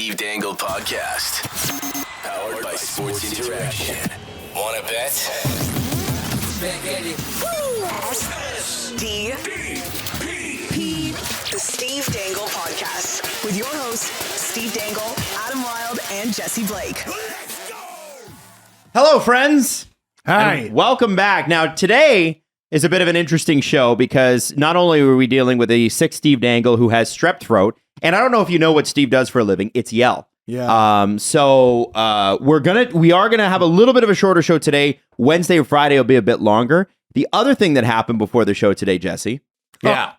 Steve Dangle Podcast. Powered by Sports Interaction. Wanna bet? Steve P. The Steve Dangle Podcast. With your hosts, Steve Dangle, Adam Wilde, and Jesse Blake. Hello, friends. Hi. And welcome back. Now, today is a bit of an interesting show because not only are we dealing with a sick Steve Dangle who has strep throat, and I don't know if you know what Steve does for a living. It's yell. Yeah. So we are gonna have a little bit of a shorter show today. Wednesday or Friday will be a bit longer. The other thing that happened before the show today, Jesse. Yeah.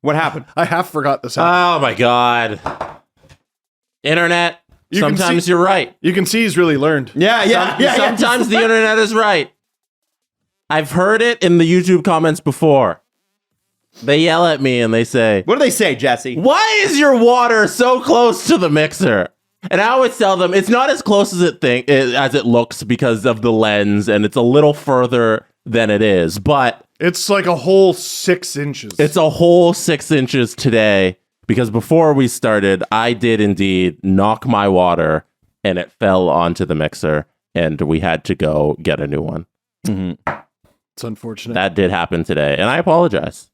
What happened? I half forgot this happened. Oh my God. Internet. Sometimes you're right. You can see he's really learned. Yeah. Sometimes the internet is right. I've heard it in the YouTube comments before. They yell at me and they say, What do they say, Jesse? "Why is your water so close to the mixer?" And I always tell them it's not as close as it looks because of the lens, and it's a little further than it is. But It's like a whole 6 inches. it's a whole 6 inches today because before we started, I did indeed knock my water and it fell onto the mixer, and we had to go get a new one. Mm-hmm. It's unfortunate. That did happen today, and I apologize.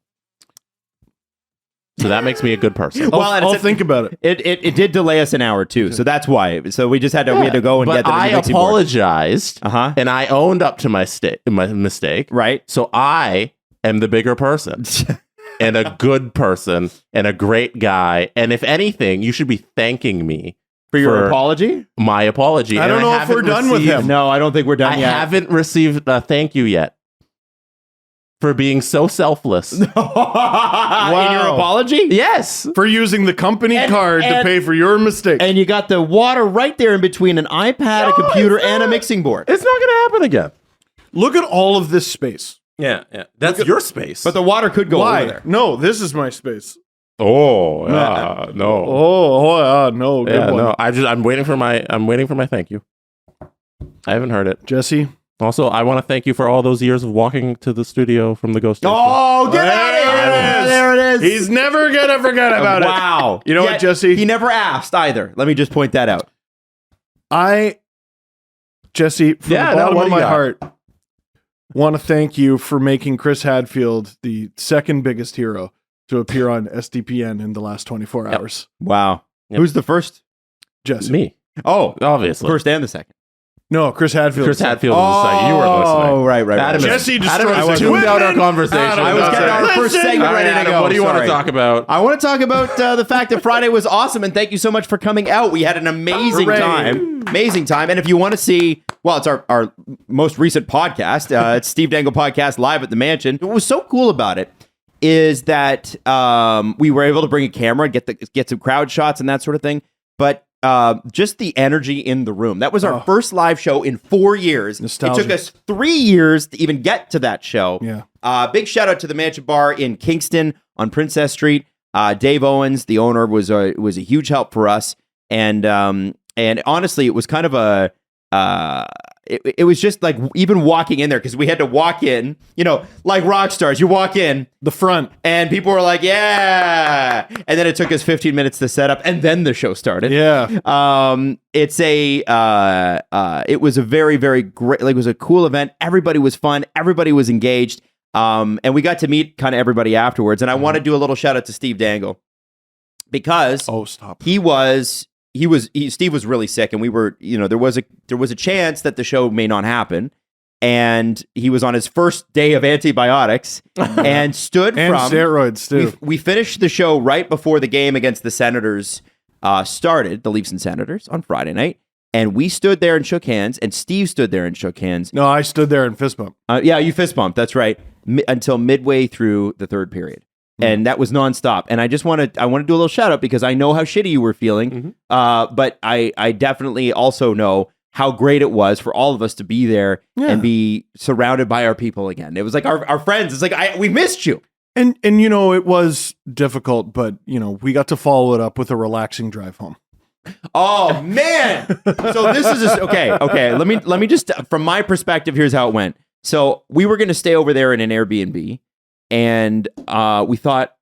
So that makes me a good person. Well, and I'll it's think about it. It did delay us an hour too, so that's why. So we just had to go and But get the I mixing board. apologized, Uh-huh. and I owned up to my mistake. Right. So I am the bigger person, and a good person, and a great guy. And if anything, you should be thanking me For your apology? my apology. I And don't know if haven't we're done with received- him. No, I don't think we're done I yet. haven't received a thank you yet for being so selfless. In your apology? Yes. For using the company card to and- pay for your mistake. And you got the water right there in between an iPad, a computer, it's and a not. mixing board. It's not going to happen again. Look at all of this space. Yeah. That's your space. But the water could go Why? over there. No, this is my space. oh, yeah, no. No, good Yeah, one. no. I'm waiting for my thank you. I haven't heard it. Jesse. Also, I want to thank you for all those years of walking to the studio from the Ghost Station. Oh, get out of here! There it is. He's never gonna forget about it. Wow. You know what, Jesse? He never asked either. Let me just point that out. Jesse, from Yeah, the no, bottom what of do you my got? heart, want to thank you for making Chris Hadfield the second biggest hero to appear on SDPN in the last 24 hours. Wow. Yep. Who's the first? Jesse. Me, Oh, obviously. first and the second. No, Chris Hadfield. Chris Hadfield was the second. You weren't listening. Oh, right. Adam, Jesse Adam destroys has it. tuned out our conversation. Adam, I was That's getting right. our first Listen. segment All right, ready to Adam, go. what do you want Sorry. to talk about? I want to talk about the fact that Friday was awesome, and thank you so much for coming out. We had an amazing Hooray. time. And if you want to see, well, it's our most recent podcast. It's Steve Dangle Podcast live at the Mansion. What was so cool about it is that we were able to bring a camera, get some crowd shots and that sort of thing. But just the energy in the room. That was our first live show in 4 years. Nostalgia. It took us 3 years to even get to that show. Yeah. Big shout out to the Mansion Bar in Kingston on Princess Street. Dave Owens, the owner, was a huge help for us. And honestly, it was kind of a it was just like even walking in there, because we had to walk in, like rock stars. You walk in The front. and people were like, yeah. And then it took us 15 minutes to set up, and then the show started. Yeah. It was a very, very great, it was a cool event. Everybody was fun. Everybody was engaged. And we got to meet kind of everybody afterwards. And I want to do a little shout out to Steve Dangle, because Oh, stop. Steve was really sick, and we were, there was a chance that the show may not happen. And he was on his first day of antibiotics and stood And from steroids, too. We finished the show right before the game against the Senators started, the Leafs and Senators, on Friday night. And we stood there and shook hands, and Steve stood there and shook hands. No, I stood there and fist bump. Yeah, you fist bumped. That's right. Until midway through the third period. And that was nonstop. And I want to do a little shout out, because I know how shitty you were feeling. But I definitely also know how great it was for all of us to be there and be surrounded by our people again. It was like our friends. It's like, we missed you. And it was difficult, but we got to follow it up with a relaxing drive home. Oh man! So this is okay. Let me just, from my perspective, here's how it went. So we were going to stay over there in an Airbnb, and we thought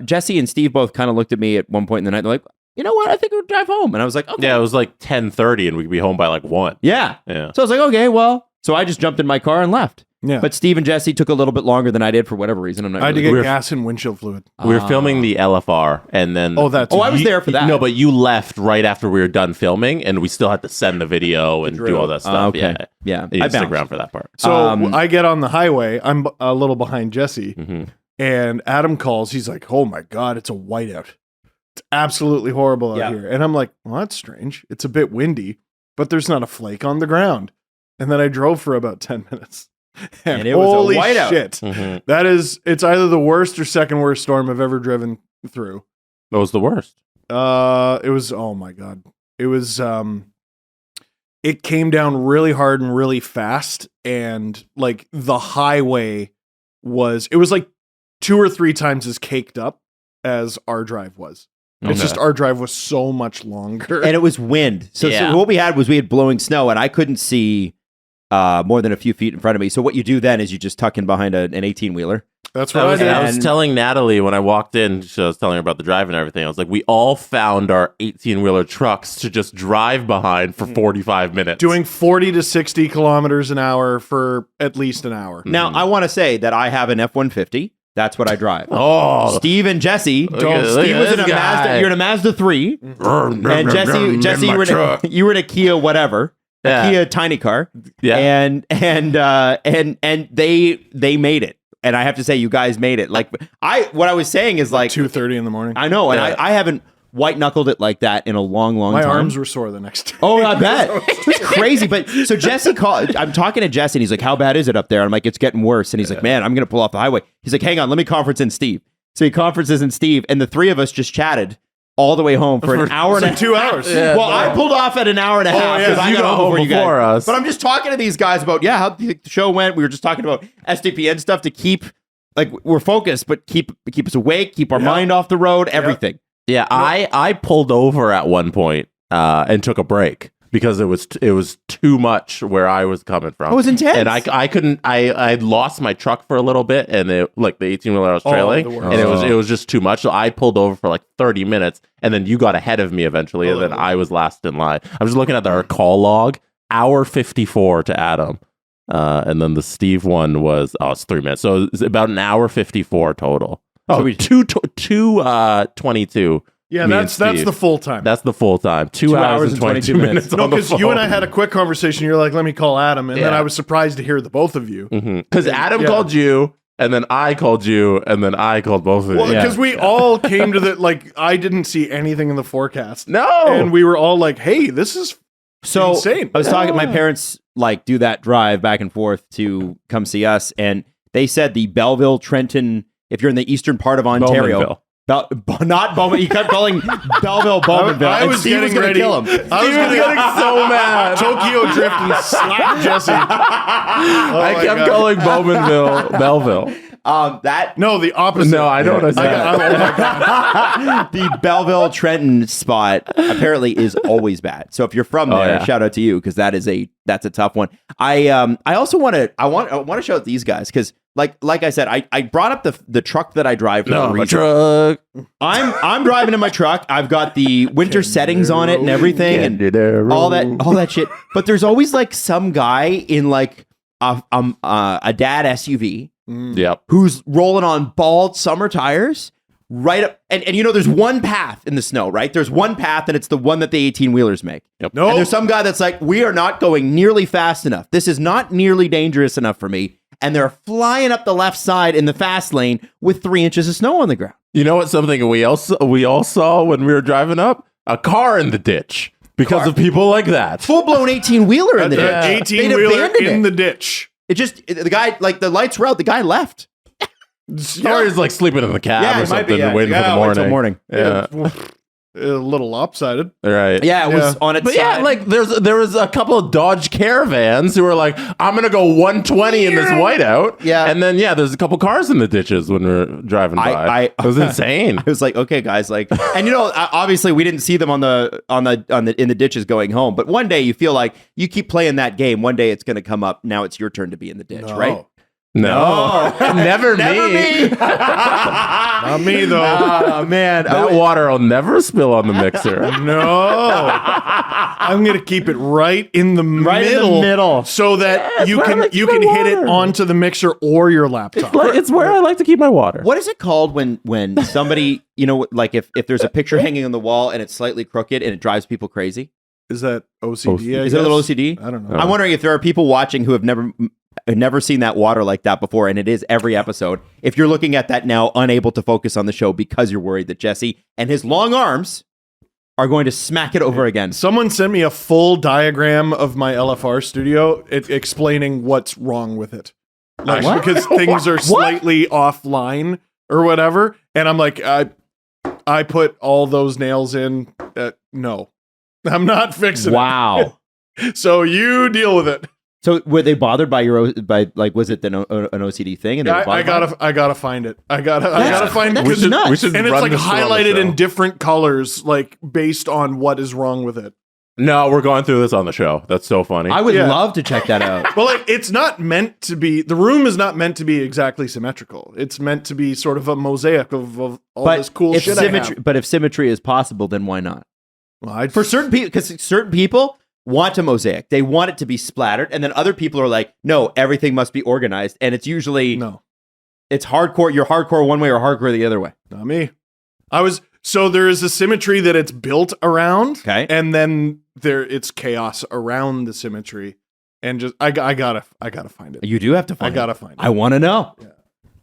Jesse and Steve both kind of looked at me at one point in the night. They're like, you know what? I think we'll drive home. And I was like, okay. Yeah, it was like 10:30 and we could be home by like 1. Yeah. Yeah. So I was like, okay, well. So I just jumped in my car and left. Yeah. But Steve and Jesse took a little bit longer than I did for whatever reason. I'm not I had to really get gas and windshield fluid. We were filming the LFR and then... Oh, that's... I was there for that. No, but you left right after we were done filming and we still had to send the video and do all that stuff. okay. Yeah. Yeah. You I stick bounced. around for that part. So I get on the highway. I'm a little behind Jesse. Mm-hmm. And Adam calls. He's like, oh my God, it's a whiteout. It's absolutely horrible out here. And I'm like, well, that's strange. It's a bit windy, but there's not a flake on the ground. And then I drove for about 10 minutes. And it was holy a whiteout. shit. Mm-hmm. That is, it's either the worst or second worst storm I've ever driven through. What was the worst? It was, oh my God. It was, it came down really hard and really fast. And like the highway it was like 2 or 3 times as caked up as our drive was. It's just our drive was so much longer. And it was wind. So what we had blowing snow, and I couldn't see more than a few feet in front of me. So what you do then is you just tuck in behind an 18-wheeler. That's what I did. I was telling Natalie when I walked in, I was telling her about the drive and everything. I was like, we all found our 18-wheeler trucks to just drive behind for 45 minutes. Doing 40 to 60 kilometers an hour for at least an hour. Now, I want to say that I have an F-150. That's what I drive. Oh, Steve and Jesse. Look Steve at was in this a guy. Mazda. You're in a Mazda 3. And Jesse, you were in a Kia whatever. Yeah. A Kia tiny car. Yeah. And they made it. And I have to say, you guys made it. Like what I was saying is like 2:30 in the morning. I know, and Yeah. I haven't white knuckled it like that in a long My time. arms were sore the next day. Oh, I bet. It's crazy. But so Jesse called. I'm talking to Jesse, and he's like, "How bad is it up there?" I'm like, "It's getting worse." And he's like, "Man, I'm gonna pull off the highway." He's like, "Hang on, let me conference in Steve." So he conferences in Steve, and the three of us just chatted all the way home for an hour and a half. 2 hours. Yeah. Well, I pulled off at an hour and a half yeah, because I you got home before you before guys. us. But I'm just talking to these guys about how the show went. We were just talking about SDPN stuff to keep we're focused, but keep us awake, keep our mind off the road, everything. Yeah, I pulled over at one point and took a break because it was too much where I was coming from. It was intense. And I couldn't. I lost my truck for a little bit, and the 18-wheeler I was trailing, the worst. and it was just too much. So I pulled over for like 30 minutes, and then you got ahead of me eventually, and then I was last in line. I was looking at our call log, hour 54 to Adam. And then the Steve one was it's 3 minutes, so it's about an hour 54 total. Oh, So we- 2:22. Yeah, me that's and Steve. the full time. That's the full time. 2 hours and 22 minutes. No, on the because you phone. and I had a quick conversation. You're like, let me call Adam. And then Yeah. I was surprised to hear the both of you. Because Adam Yeah. called you, and then I called you, and then I called both of you. Well, because we all came to I didn't see anything in the forecast. No. And we were all like, hey, this is So insane. I was talking. My parents do that drive back and forth to come see us, and they said the Belleville, Trenton. If you're in the eastern part of Ontario, not Bowman. You kept calling Belleville Bowmanville. I and was Steve was getting going to ready. kill him. I was getting so mad. Tokyo Drift and slap Jesse. I kept calling Bowmanville Belleville. No, the opposite. No, I know what I said. oh my God. The Belleville Trenton spot apparently is always bad. So if you're from there, shout out to you because that's a tough one. I also want to show out these guys because like I said, I brought up the truck that I drive for a my reason. truck. I'm driving in my truck. I've got the winter settings on it and everything and all that shit. But there's always some guy in a dad SUV. Yep. Who's rolling on bald summer tires right up. And there's one path in the snow, right? There's one path and it's the one that the 18-wheelers make. Yep. No. And there's some guy that's like, we are not going nearly fast enough. This is not nearly dangerous enough for me. And they're flying up the left side in the fast lane with 3 inches of snow on the ground. You know what? Something we all saw when we were driving up? A car in the ditch because of people like that. Full-blown 18-wheeler in the ditch. 18-wheeler in the ditch. It just, the guy, the lights were out. The guy left. Or he's sleeping in the cab or something, waiting for the wait till morning. Yeah. A little lopsided. Right. Yeah, it was on its But side. there was a couple of Dodge Caravans who were like, I'm gonna go 120 in this whiteout. Yeah. And then there's a couple cars in the ditches when we were driving by. It was insane. I was like, okay, guys, and obviously we didn't see them in the ditches going home. But one day you feel like you keep playing that game. One day it's going to come up. Now it's your turn to be in the ditch, right? No, never me. Not me though. Oh man, That water will never spill on the mixer. No. I'm going to keep it right in the middle so that you where I can like to you keep can my hit it water. onto the mixer or your laptop. It's where I like to keep my water. what is it called when somebody, like if there's a picture hanging on the wall and it's slightly crooked and it drives people crazy? Is that OCD? Is it a little OCD? I don't know. I'm wondering if there are people watching who have never seen that water like that before, and it is every episode. If you're looking at that now, unable to focus on the show because you're worried that Jesse and his long arms are going to smack it over again. Someone sent me a full diagram of my LFR studio explaining what's wrong with it. Like, What? because things are slightly offline or whatever. And I'm like, I put all those nails in. No, I'm not fixing Wow. it. So you deal with it. So were they bothered by was it an OCD thing? And they were I bothered by it? gotta find it. I gotta find it. that's because nuts. We should and it's run like this through on the highlighted show. in different colors, like based on what is wrong with it. No, we're going through this on the show. That's so funny. I would Yeah. love to check that out. Well, like, it's not meant to be. The room is not meant to be exactly symmetrical. It's meant to be sort of a mosaic of all this cool if shit. symmetry, but if symmetry is possible, then why not? Well, For certain people, because certain people want a mosaic, they want it to be splattered, and then other people are like, no, everything must be organized, and it's usually no, it's hardcore. You're hardcore one way or hardcore the other way. not me. So there is a symmetry that it's built around, Okay. and then it's chaos around the symmetry, and just I gotta find it. You do have to I find. gotta find it. I want to know. Yeah.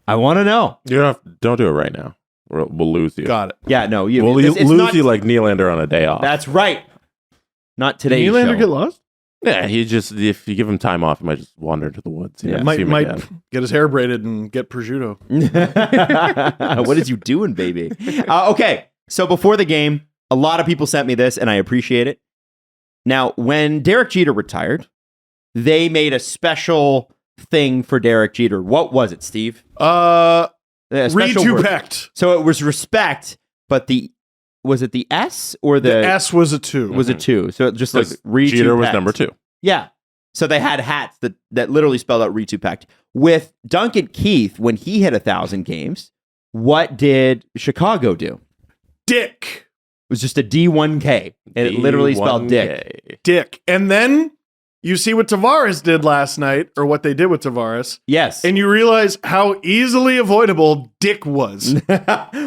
I want to know. don't do it right now. We'll lose you. Got it. Yeah, no, We'll it's lose not- you like Nylander on a day off. That's right. Not today's Nylander show. get lost? Yeah, if you give him time off, he might just wander into the woods. Yeah. See him Might again. get his hair braided and get prosciutto. What is you doing, baby? Okay, so before the game, a lot of people sent me this, and I appreciate it. Now, when Derek Jeter retired, they made a special thing for Derek Jeter. What was it, Steve? A special word. Retupect. So it was respect, but was it the S or The S was a 2. was a 2? So it just like Because Jeter was retupect. number 2. Yeah. So they had hats that literally spelled out retupect. With Duncan Keith, when he hit 1,000 games, what did Chicago do? Dick. It was just a D1K, and it literally spelled dick. Dick. And then you see what Tavares did last night, or what they did with Tavares, Yes. and you realize how easily avoidable Dick was.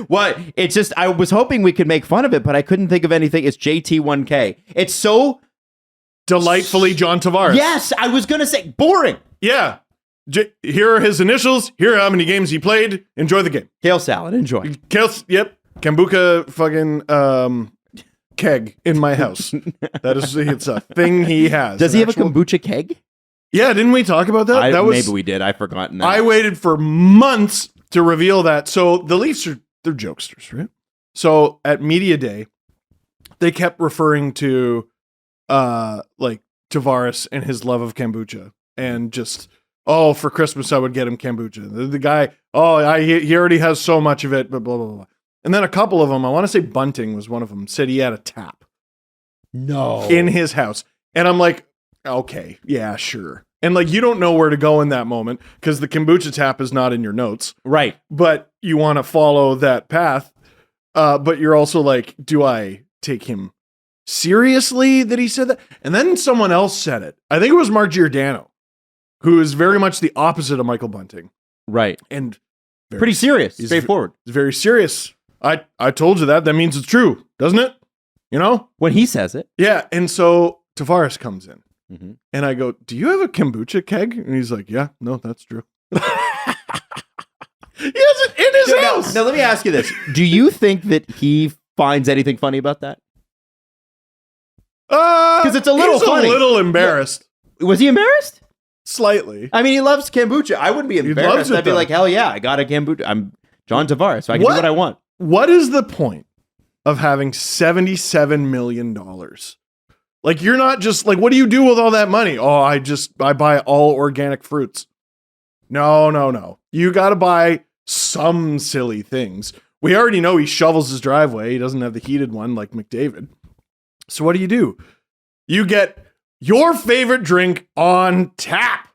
What? It's just, I was hoping we could make fun of it, but I couldn't think of anything. It's JT1K. It's so, Delightfully John Tavares. yes, I was going to say boring. Yeah. Here are his initials. Here are how many games he played. Enjoy the game. Kale salad, enjoy. Yep. Kombucha fucking keg in my house. It's a thing he has. Does An he have a actual- kombucha keg? Yeah, didn't we talk about that? Maybe we did. I've forgotten that. I waited for months to reveal that. So the Leafs they're jokesters, right? So at Media Day, they kept referring to like Tavares and his love of kombucha, and just, oh, for Christmas I would get him kombucha. The guy, he already has so much of it, but blah blah blah. And then a couple of them, I want to say Bunting was one of them, said he had a tap No. in his house. And I'm like, okay, yeah, sure. And like, you don't know where to go in that moment because the kombucha tap is not in your notes, Right. but you want to follow that path. But you're also like, do I take him seriously that he said that? And then someone else said it. I think it was Mark Giordano, who is very much the opposite of Michael Bunting. Right. And Pretty serious. He's Straightforward. very serious. I told you that. That means it's true, doesn't it? You know? When he says it. Yeah. And so Tavares comes in. Mm-hmm. And I go, do you have a kombucha keg? And he's like, yeah, no, that's true. He has it in his house. Now, let me ask you this. Do you think that he finds anything funny about that? Because it's a little funny. a little embarrassed. Was he embarrassed? Slightly. I mean, he loves kombucha. I wouldn't be loves embarrassed. it, I'd be though. like, hell yeah, I got a kombucha. I'm John Tavares, so I can do what I want. What is the point of having $77 million? Like, you're not just like, what do you do with all that money? Oh, I buy all organic fruits. No. You got to buy some silly things. We already know he shovels his driveway. He doesn't have the heated one like McDavid. So what do? You get your favorite drink on tap.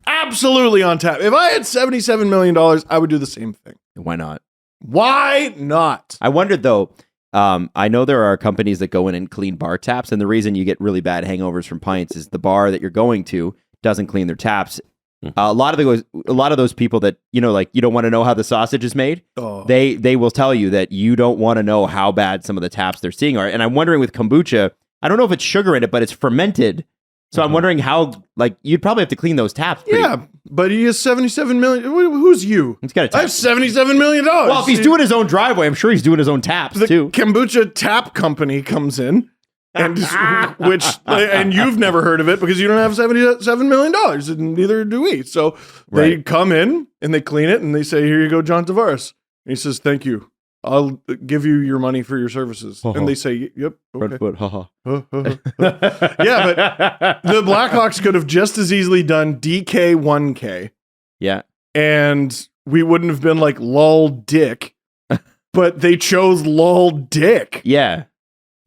Absolutely on tap. If I had $77 million, I would do the same thing. Why not? Why not? I wondered though. I know there are companies that go in and clean bar taps, and the reason you get really bad hangovers from pints is the bar that you're going to doesn't clean their taps. A lot of those people that like you don't want to know how the sausage is made. Oh. They will tell you that you don't want to know how bad some of the taps they're seeing are. And I'm wondering with kombucha, I don't know if it's sugar in it, but it's fermented. So I'm wondering how, you'd probably have to clean those taps. Yeah, but he has $77 million. Who's you? He's got a tap. I have $77 million. Well, if he's doing his own driveway, I'm sure he's doing his own taps the too. Kombucha Tap Company comes in, and and you've never heard of it because you don't have $77 million, and neither do we. So they come in and they clean it, and they say, "Here you go, John Tavares." And he says, "Thank you. I'll give you your money for your services." And they say, "Yep, okay." Red foot, haha. Yeah, but the Blackhawks could have just as easily done DK 1K. Yeah. And we wouldn't have been like lol dick, but they chose lol dick. Yeah.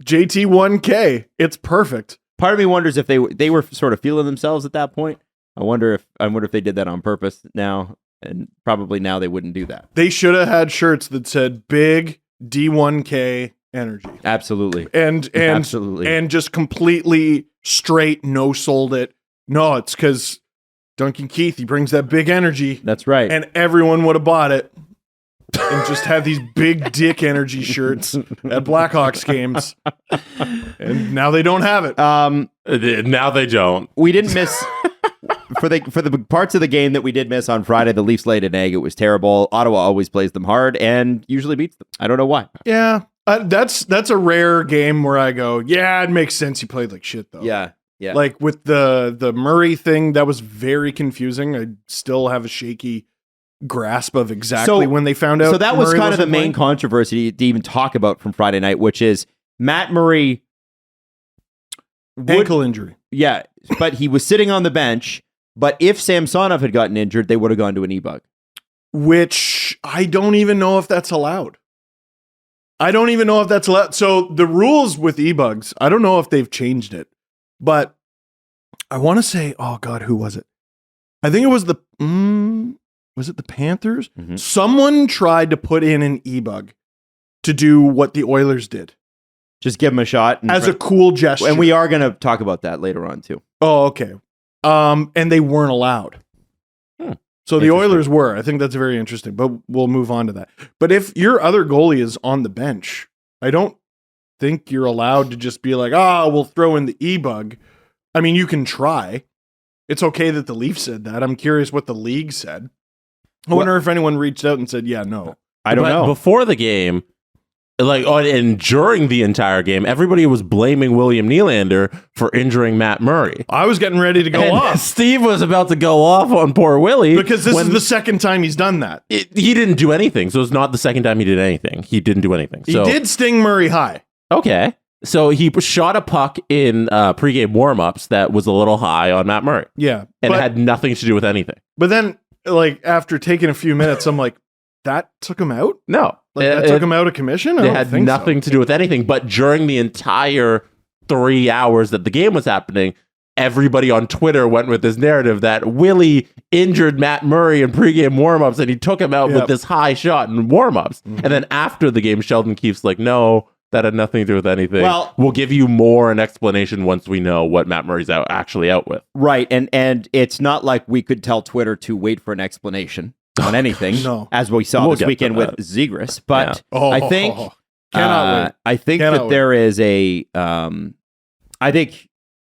JT 1K. It's perfect. Part of me wonders if they were sort of feeling themselves at that point. I wonder if they did that on purpose now, and probably now they wouldn't do that. They should have had shirts that said big D1K energy. Absolutely. And Absolutely. And just completely straight no sold it. No, it's because Duncan Keith, he brings that big energy. That's right. And everyone would have bought it and just have these big dick energy shirts at Blackhawks games. And now they don't have it. Now they don't. We didn't miss for the parts of the game that we did miss on Friday. The Leafs laid an egg. It was terrible. Ottawa always plays them hard and usually beats them. I don't know why. Yeah, that's a rare game where I go, yeah, it makes sense. You played like shit though. Yeah. Yeah. Like with the Murray thing, that was very confusing. I still have a shaky grasp of exactly when they found out. So that was Murray kind of the wasn't main playing. controversy to even talk about from Friday night, which is Matt Murray. Ankle injury. Yeah, but he was sitting on the bench. But if Samsonov had gotten injured, they would have gone to an EBUG. Which I don't even know if that's allowed. So the rules with EBUGs, I don't know if they've changed it. But I want to say, oh God, who was it? I think it was was it the Panthers? Mm-hmm. Someone tried to put in an EBUG to do what the Oilers did. Just give him a shot. As a cool gesture. And we are going to talk about that later on too. Oh, okay. And they weren't allowed. So the Oilers were. I think that's very interesting, but we'll move on to that. But if your other goalie is on the bench, I don't think you're allowed to just be like, we'll throw in the EBUG. I mean, you can try. It's okay that the Leafs said that. I'm curious what the league said. I wonder if anyone reached out and said, yeah, no. I don't know. Before the game, and during the entire game, everybody was blaming William Nylander for injuring Matt Murray. I was getting ready to go off. Steve was about to go off on poor Willie. Because this is the second time he's done that. He didn't do anything. So it's not the second time he did anything. He didn't do anything. He did sting Murray high. Okay. So he shot a puck in pregame warmups that was a little high on Matt Murray. Yeah. And it had nothing to do with anything. But then, after taking a few minutes, I'm like, that took him out? No. That took him out of commission? It had nothing to do with anything. But during the entire 3 hours that the game was happening, everybody on Twitter went with this narrative that Willie injured Matt Murray in pregame warmups and he took him out with this high shot in warmups. Mm-hmm. And then after the game, Sheldon Keefe's like, no, that had nothing to do with anything. Well, we'll give you more an explanation once we know what Matt Murray's actually out with. Right. And it's not like we could tell Twitter to wait for an explanation on anything, as we saw this weekend with Zegras. But I think that there is a I think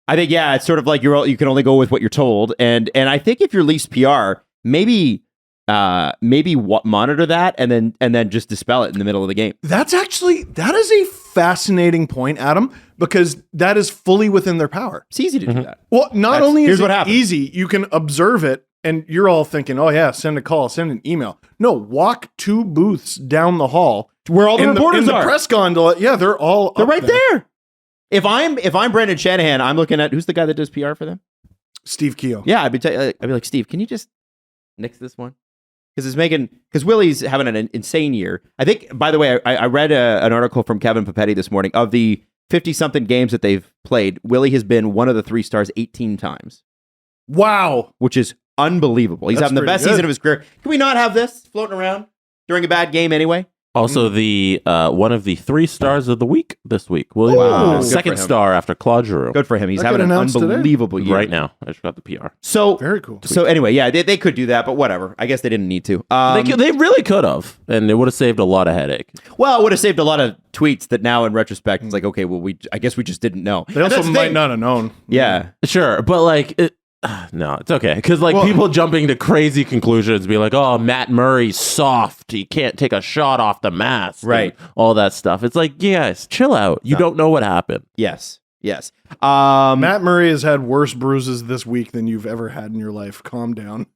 it's sort of like you can only go with what you're told, and I think if you're Leafs PR, maybe monitor that and then just dispel it in the middle of the game. That is a fascinating point, Adam, because that is fully within their power. It's easy to do that. Well, not only is it easy, you can observe it. And you're all thinking, oh yeah, send a call, send an email. No, walk 2 booths down the hall where all the reporters are. The press gondola. Yeah, they're right there. If I'm Brendan Shanahan, I'm looking at who's the guy that does PR for them? Steve Keogh. Yeah, I'd be like, Steve, can you just nix this one? Because Willie's having an insane year. I think, by the way, I read an article from Kevin Papetti this morning. Of the 50-something games that they've played, Willie has been one of the 3 stars 18 times. Wow. Which is unbelievable. He's That's having the pretty best good. season of his career. Can we not have this floating around during a bad game anyway? Also, the one of the 3 stars of the week this week. William, Wow. Good for second him. star after Claude Giroux. Good for him. He's That having got an announced today? unbelievable year. Right now, I just got the PR. So Very cool. So anyway, yeah, they could do that, but whatever. I guess they didn't need to. They really could have, and it would have saved a lot of headache. Well, it would have saved a lot of tweets that now in retrospect, it's like, okay, well, I guess we just didn't know. They also might not have known. Yeah. Sure, but no, it's okay. Because people jumping to crazy conclusions, be like, "Oh, Matt Murray's soft. He can't take a shot off the mask." Right. and all that stuff. It's like, yes, chill out. You don't know what happened. Yes. Matt Murray has had worse bruises this week than you've ever had in your life. Calm down.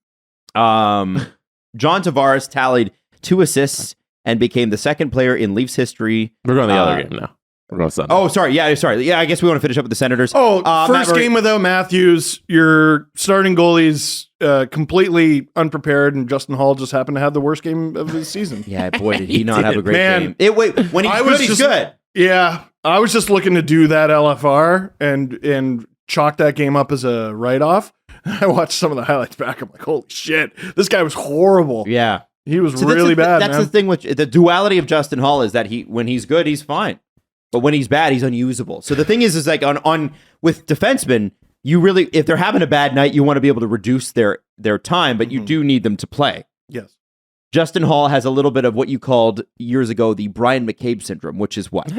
John Tavares tallied 2 assists and became the second player in Leafs history. We're going to the other game now. We're going Sunday. Oh, sorry. Yeah, I guess we want to finish up with the Senators. First game without Matthews. Your starting goalie's completely unprepared, and Justin Hall just happened to have the worst game of his season. Yeah, boy, did he not have a great Man. game. When he's good. Yeah, I was just looking to do that LFR and chalk that game up as a write-off. I watched some of the highlights back. I'm like, holy shit, this guy was horrible. Yeah. He was So really bad, That's man. the thing with the duality of Justin Hall is that when he's good, he's fine. But when he's bad, he's unusable. So the thing is like on with defensemen, you really, if they're having a bad night, you want to be able to reduce their time, but you do need them to play. Yes. Justin Hall has a little bit of what you called years ago the Brian McCabe syndrome, which is what?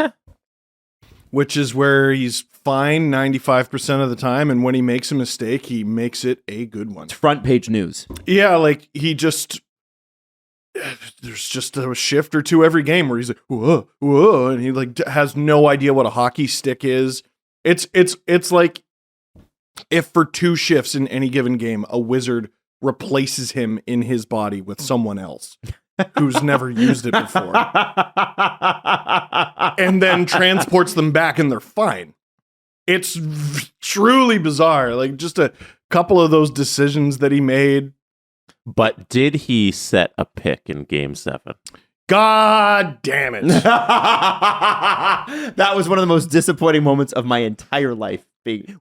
Which is where he's fine 95% of the time, and when he makes a mistake, he makes it a good one. It's front page news. Yeah, like there's just a shift or two every game where he's like, whoa, whoa, and he like has no idea what a hockey stick is. It's like if for 2 shifts in any given game, a wizard replaces him in his body with someone else who's never used it before, and then transports them back, and they're fine. It's truly bizarre. Like just a couple of those decisions that he made. But did he set a pick in Game 7? God damn it. That was one of the most disappointing moments of my entire life.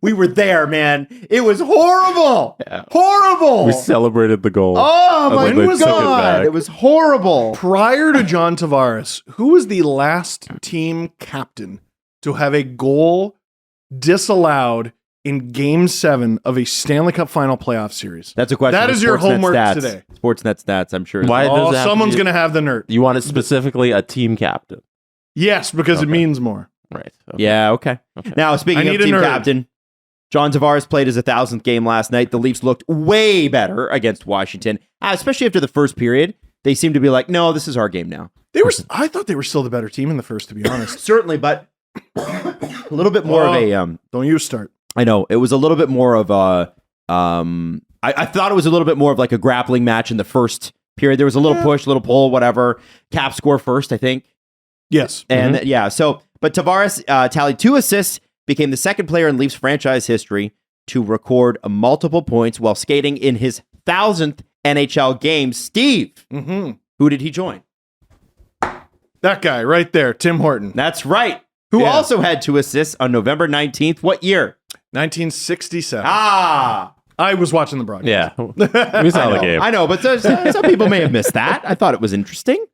We were there, man. It was horrible. Yeah. Horrible. We celebrated the goal. Oh And my then they took it God. back. It was horrible. Prior to John Tavares, who was the last team captain to have a goal disallowed in Game 7 of a Stanley Cup Final playoff series? That's a question. That for is your Sportsnet homework stats. today. Sportsnet stats, I'm sure. Why does it have Someone's to be- going to have the nerd. You want it specifically a team captain. Yes, because it Okay. means more. Right. Okay. Yeah, okay. Now, speaking I of need a team nerd. captain, John Tavares played his 1,000th game last night. The Leafs looked way better against Washington, especially after the first period. They seemed to be like, no, this is our game now. I thought they were still the better team in the first, to be honest. Certainly, but a little bit more of a... Don't you start. I know. It was a little bit more of a... I thought it was a little bit more of like a grappling match in the first period. There was a little push, little pull, whatever. Cap score first, I think. Yes. And but Tavares tallied 2 assists, became the second player in Leafs franchise history to record multiple points while skating in his 1,000th NHL game. Steve, who did he join? That guy right there, Tim Horton. That's right. Who Yeah. also had 2 assists on November 19th. What year? 1967. Ah. I was watching the broadcast. Yeah. We saw the game. I know, but some people may have missed that. I thought it was interesting.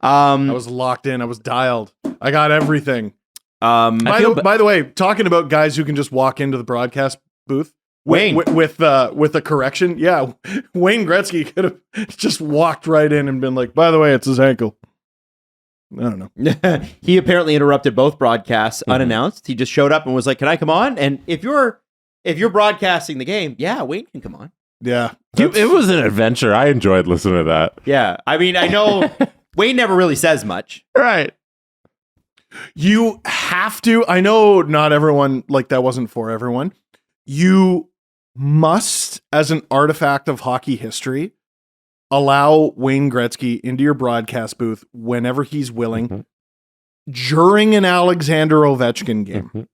I was locked in. I was dialed. I got everything. Um, By the way, talking about guys who can just walk into the broadcast booth Wayne. with a correction. Yeah, Wayne Gretzky could have just walked right in and been like, "By the way, it's his ankle." I don't know. He apparently interrupted both broadcasts unannounced. He just showed up and was like, "Can I come on?" And if you're broadcasting the game, yeah, Wayne can come on. Yeah, It was an adventure. I enjoyed listening to that. Yeah, I mean, I know Wayne never really says much. Right. you have to. I know not everyone, like that wasn't for everyone. You must, as an artifact of hockey history, allow Wayne Gretzky into your broadcast booth whenever he's willing during an Alexander Ovechkin game.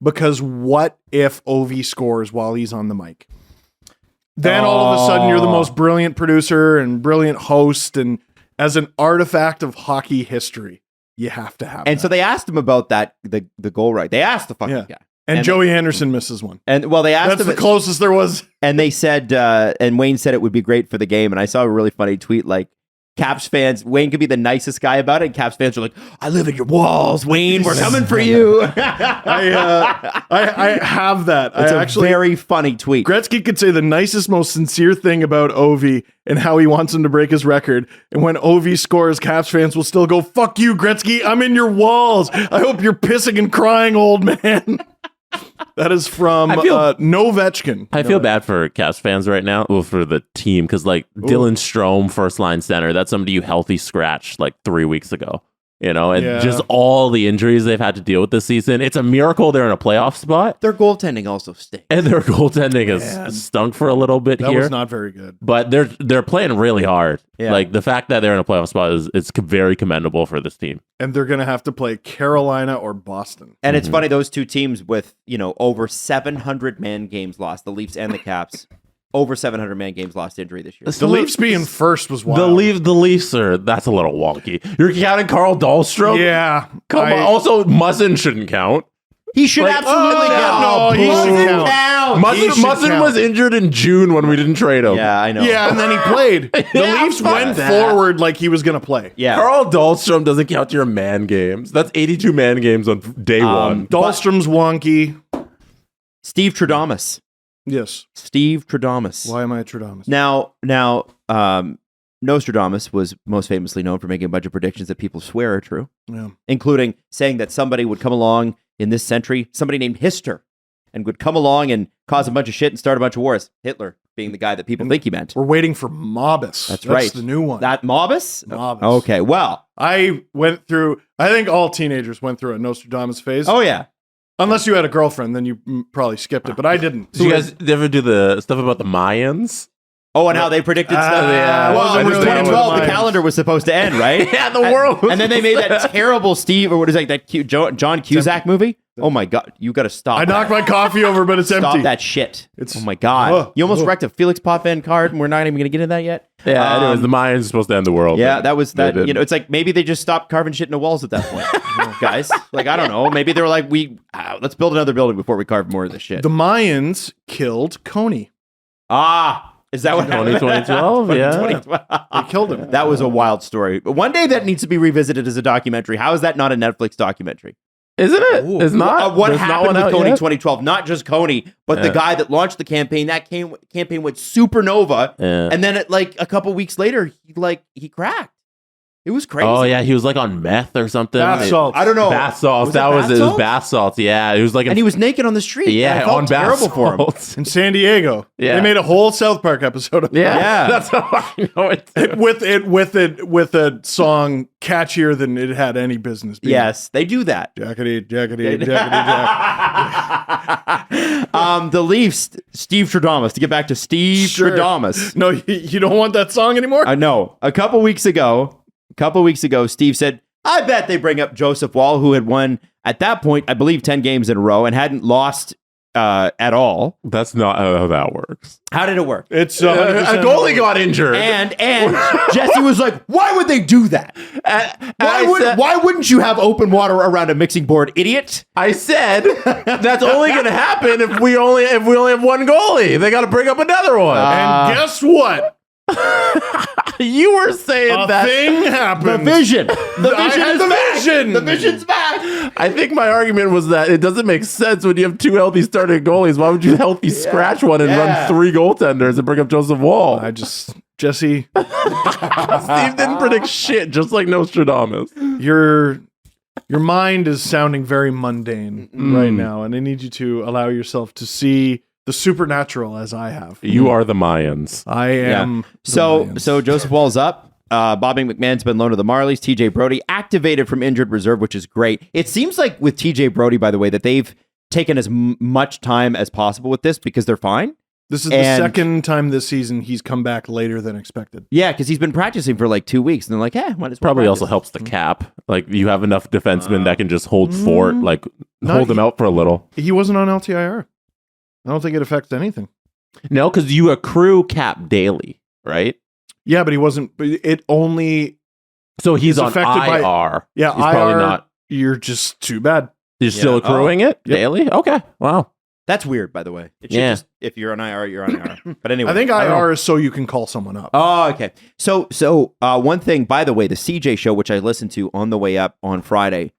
Because what if Ovi scores while he's on the mic? Then all of a sudden you're the most brilliant producer and brilliant host, and as an artifact of hockey history, you have to have And that. so they asked him about that, the goal right. They asked the fucking guy. And Joey Anderson misses one. And well, they asked That's him, the closest there was. and they said, and Wayne said it would be great for the game. And I saw a really funny tweet like, Caps fans, Wayne could be the nicest guy about it. And Caps fans are like, I live in your walls, Wayne. We're coming for you. I have that. It's a very funny tweet. Gretzky could say the nicest, most sincere thing about Ovi and how he wants him to break his record. And when Ovi scores, Caps fans will still go, fuck you, Gretzky. I'm in your walls. I hope you're pissing and crying, old man. That is from Novechkin. I feel bad for Caps fans right now, well, for the team, because like Dylan Strome, first line center, that's somebody you healthy scratched like 3 weeks ago. You know, and just all the injuries they've had to deal with this season. It's a miracle they're in a playoff spot. Their goaltending also stinks. And their goaltending has stunk for a little bit That here. was not very good. But they're playing really hard. Yeah. Like the fact that they're in a playoff spot is very commendable for this team. And they're going to have to play Carolina or Boston. And it's funny, those two teams with, over 700 man games lost, the Leafs and the Caps, over 700 man games lost to injury this year. The Leafs being first was wild. The Leafs are, that's a little wonky. You're counting Carl Dahlstrom? Yeah. Come on. Also, Muzzin shouldn't count. He should absolutely count. No, he should count. Muzzin was injured in June when we didn't trade him. Yeah, I know. Yeah, and then he played. The Leafs went forward like he was going to play. Yeah. Carl Dahlstrom doesn't count to your man games. That's 82 man games on day one. Dahlstrom's wonky. Steve Tradamus. Yes. Steve Tradamus. Why am I Tradamus? Now, Nostradamus was most famously known for making a bunch of predictions that people swear are true, including saying that somebody would come along in this century, somebody named Hister, and would come along and cause a bunch of shit and start a bunch of wars. Hitler being the guy that people think he meant. We're waiting for Mobus. That's right. That's the new one. That Mobus? Mobus. Okay, well. I think all teenagers went through a Nostradamus phase. Oh, yeah. Unless you had a girlfriend, then you probably skipped it, but I didn't. Did you guys ever do the stuff about the Mayans? Oh, and how they predicted stuff. Yeah. Well, it was really 2012. The Mayans. calendar was supposed to end, right? Yeah, the world. And then they made that terrible Steve, or what is that John Cusack movie? Oh my God, you got to stop. I knocked my coffee over, but it's Stop empty. that shit. Oh my God. You almost wrecked a Felix Potvin card, and we're not even going to get into that yet. Yeah, anyways, the Mayans are supposed to end the world. Yeah, that was that. It's like maybe they just stopped carving shit into walls at that point, guys. Like, I don't know. Maybe they were like, let's build another building before we carve more of this shit. The Mayans killed Coney. Is that what happened? 2012? Yeah. 2012. They killed him. That was a wild story. But one day that needs to be revisited as a documentary. How is that not a Netflix documentary? Isn't it? It's not. What There's happened not with one Coney out yet? 2012? Not just Coney, but the guy that launched the campaign. That campaign went supernova, and then like a couple weeks later, he cracked. It was crazy. Oh yeah, he was like on meth or something. Bath salts. I don't know. Bath salts. Was That it was bath it. Was salts? bath salts. Yeah, it was like, And he was naked on the street. yeah, I felt on bath terrible for him. salts. In San Diego. Yeah. They made a whole South Park episode of Yeah, Yeah. that's how I know it. with a song catchier than it had any business being. Yes, they do that. Jackety, jack. The Leafs, Steve Tradamus. To get back to Steve Sure. Tradamus. No, you don't want that song anymore? I know. A couple weeks ago, Steve said, I bet they bring up Joseph Wall, who had won, at that point, I believe 10 games in a row and hadn't lost at all. That's not how that works. How did it work? It's A goalie got injured. And Jesse was like, why would they do that? Why wouldn't you have open water around a mixing board, idiot? I said that's only going to happen if we only have one goalie. They got to bring up another one. and guess what? You were saying A that thing happened. The vision. The I vision had is the back. vision. The vision's back. I think my argument was that it doesn't make sense when you have two healthy starting goalies. Why would you healthy scratch one and run three goaltenders and bring up Joseph Wall? Jesse, Steve didn't predict shit, just like Nostradamus. your mind is sounding very mundane right now, and I need you to allow yourself to see the supernatural as I have. You are the Mayans. I am. So Joseph Wall's up. Bobby McMahon's been loaned to the Marlies. TJ Brody activated from injured reserve, which is great. It seems like with TJ Brody, by the way, that they've taken as much time as possible with this because they're fine. This is the second time this season he's come back later than expected. Yeah, because he's been practicing for like 2 weeks, and they're like, might as well Probably practice. also helps the cap. Like you have enough defensemen that can just hold fort, like hold them out for a little. He wasn't on LTIR. I don't think it affects anything. No, because you accrue cap daily, right? Yeah, but he wasn't. But it only. So he's It's on affected by- IR. Yeah, he's IR. probably not. You're just too bad. You're still accruing it daily? Okay. Wow. That's weird, by the way. It should just, if you're on IR, you're on IR. But anyway. I think IR is so you can call someone up. Oh, okay. So one thing, by the way, the CJ show, which I listened to on the way up on Friday,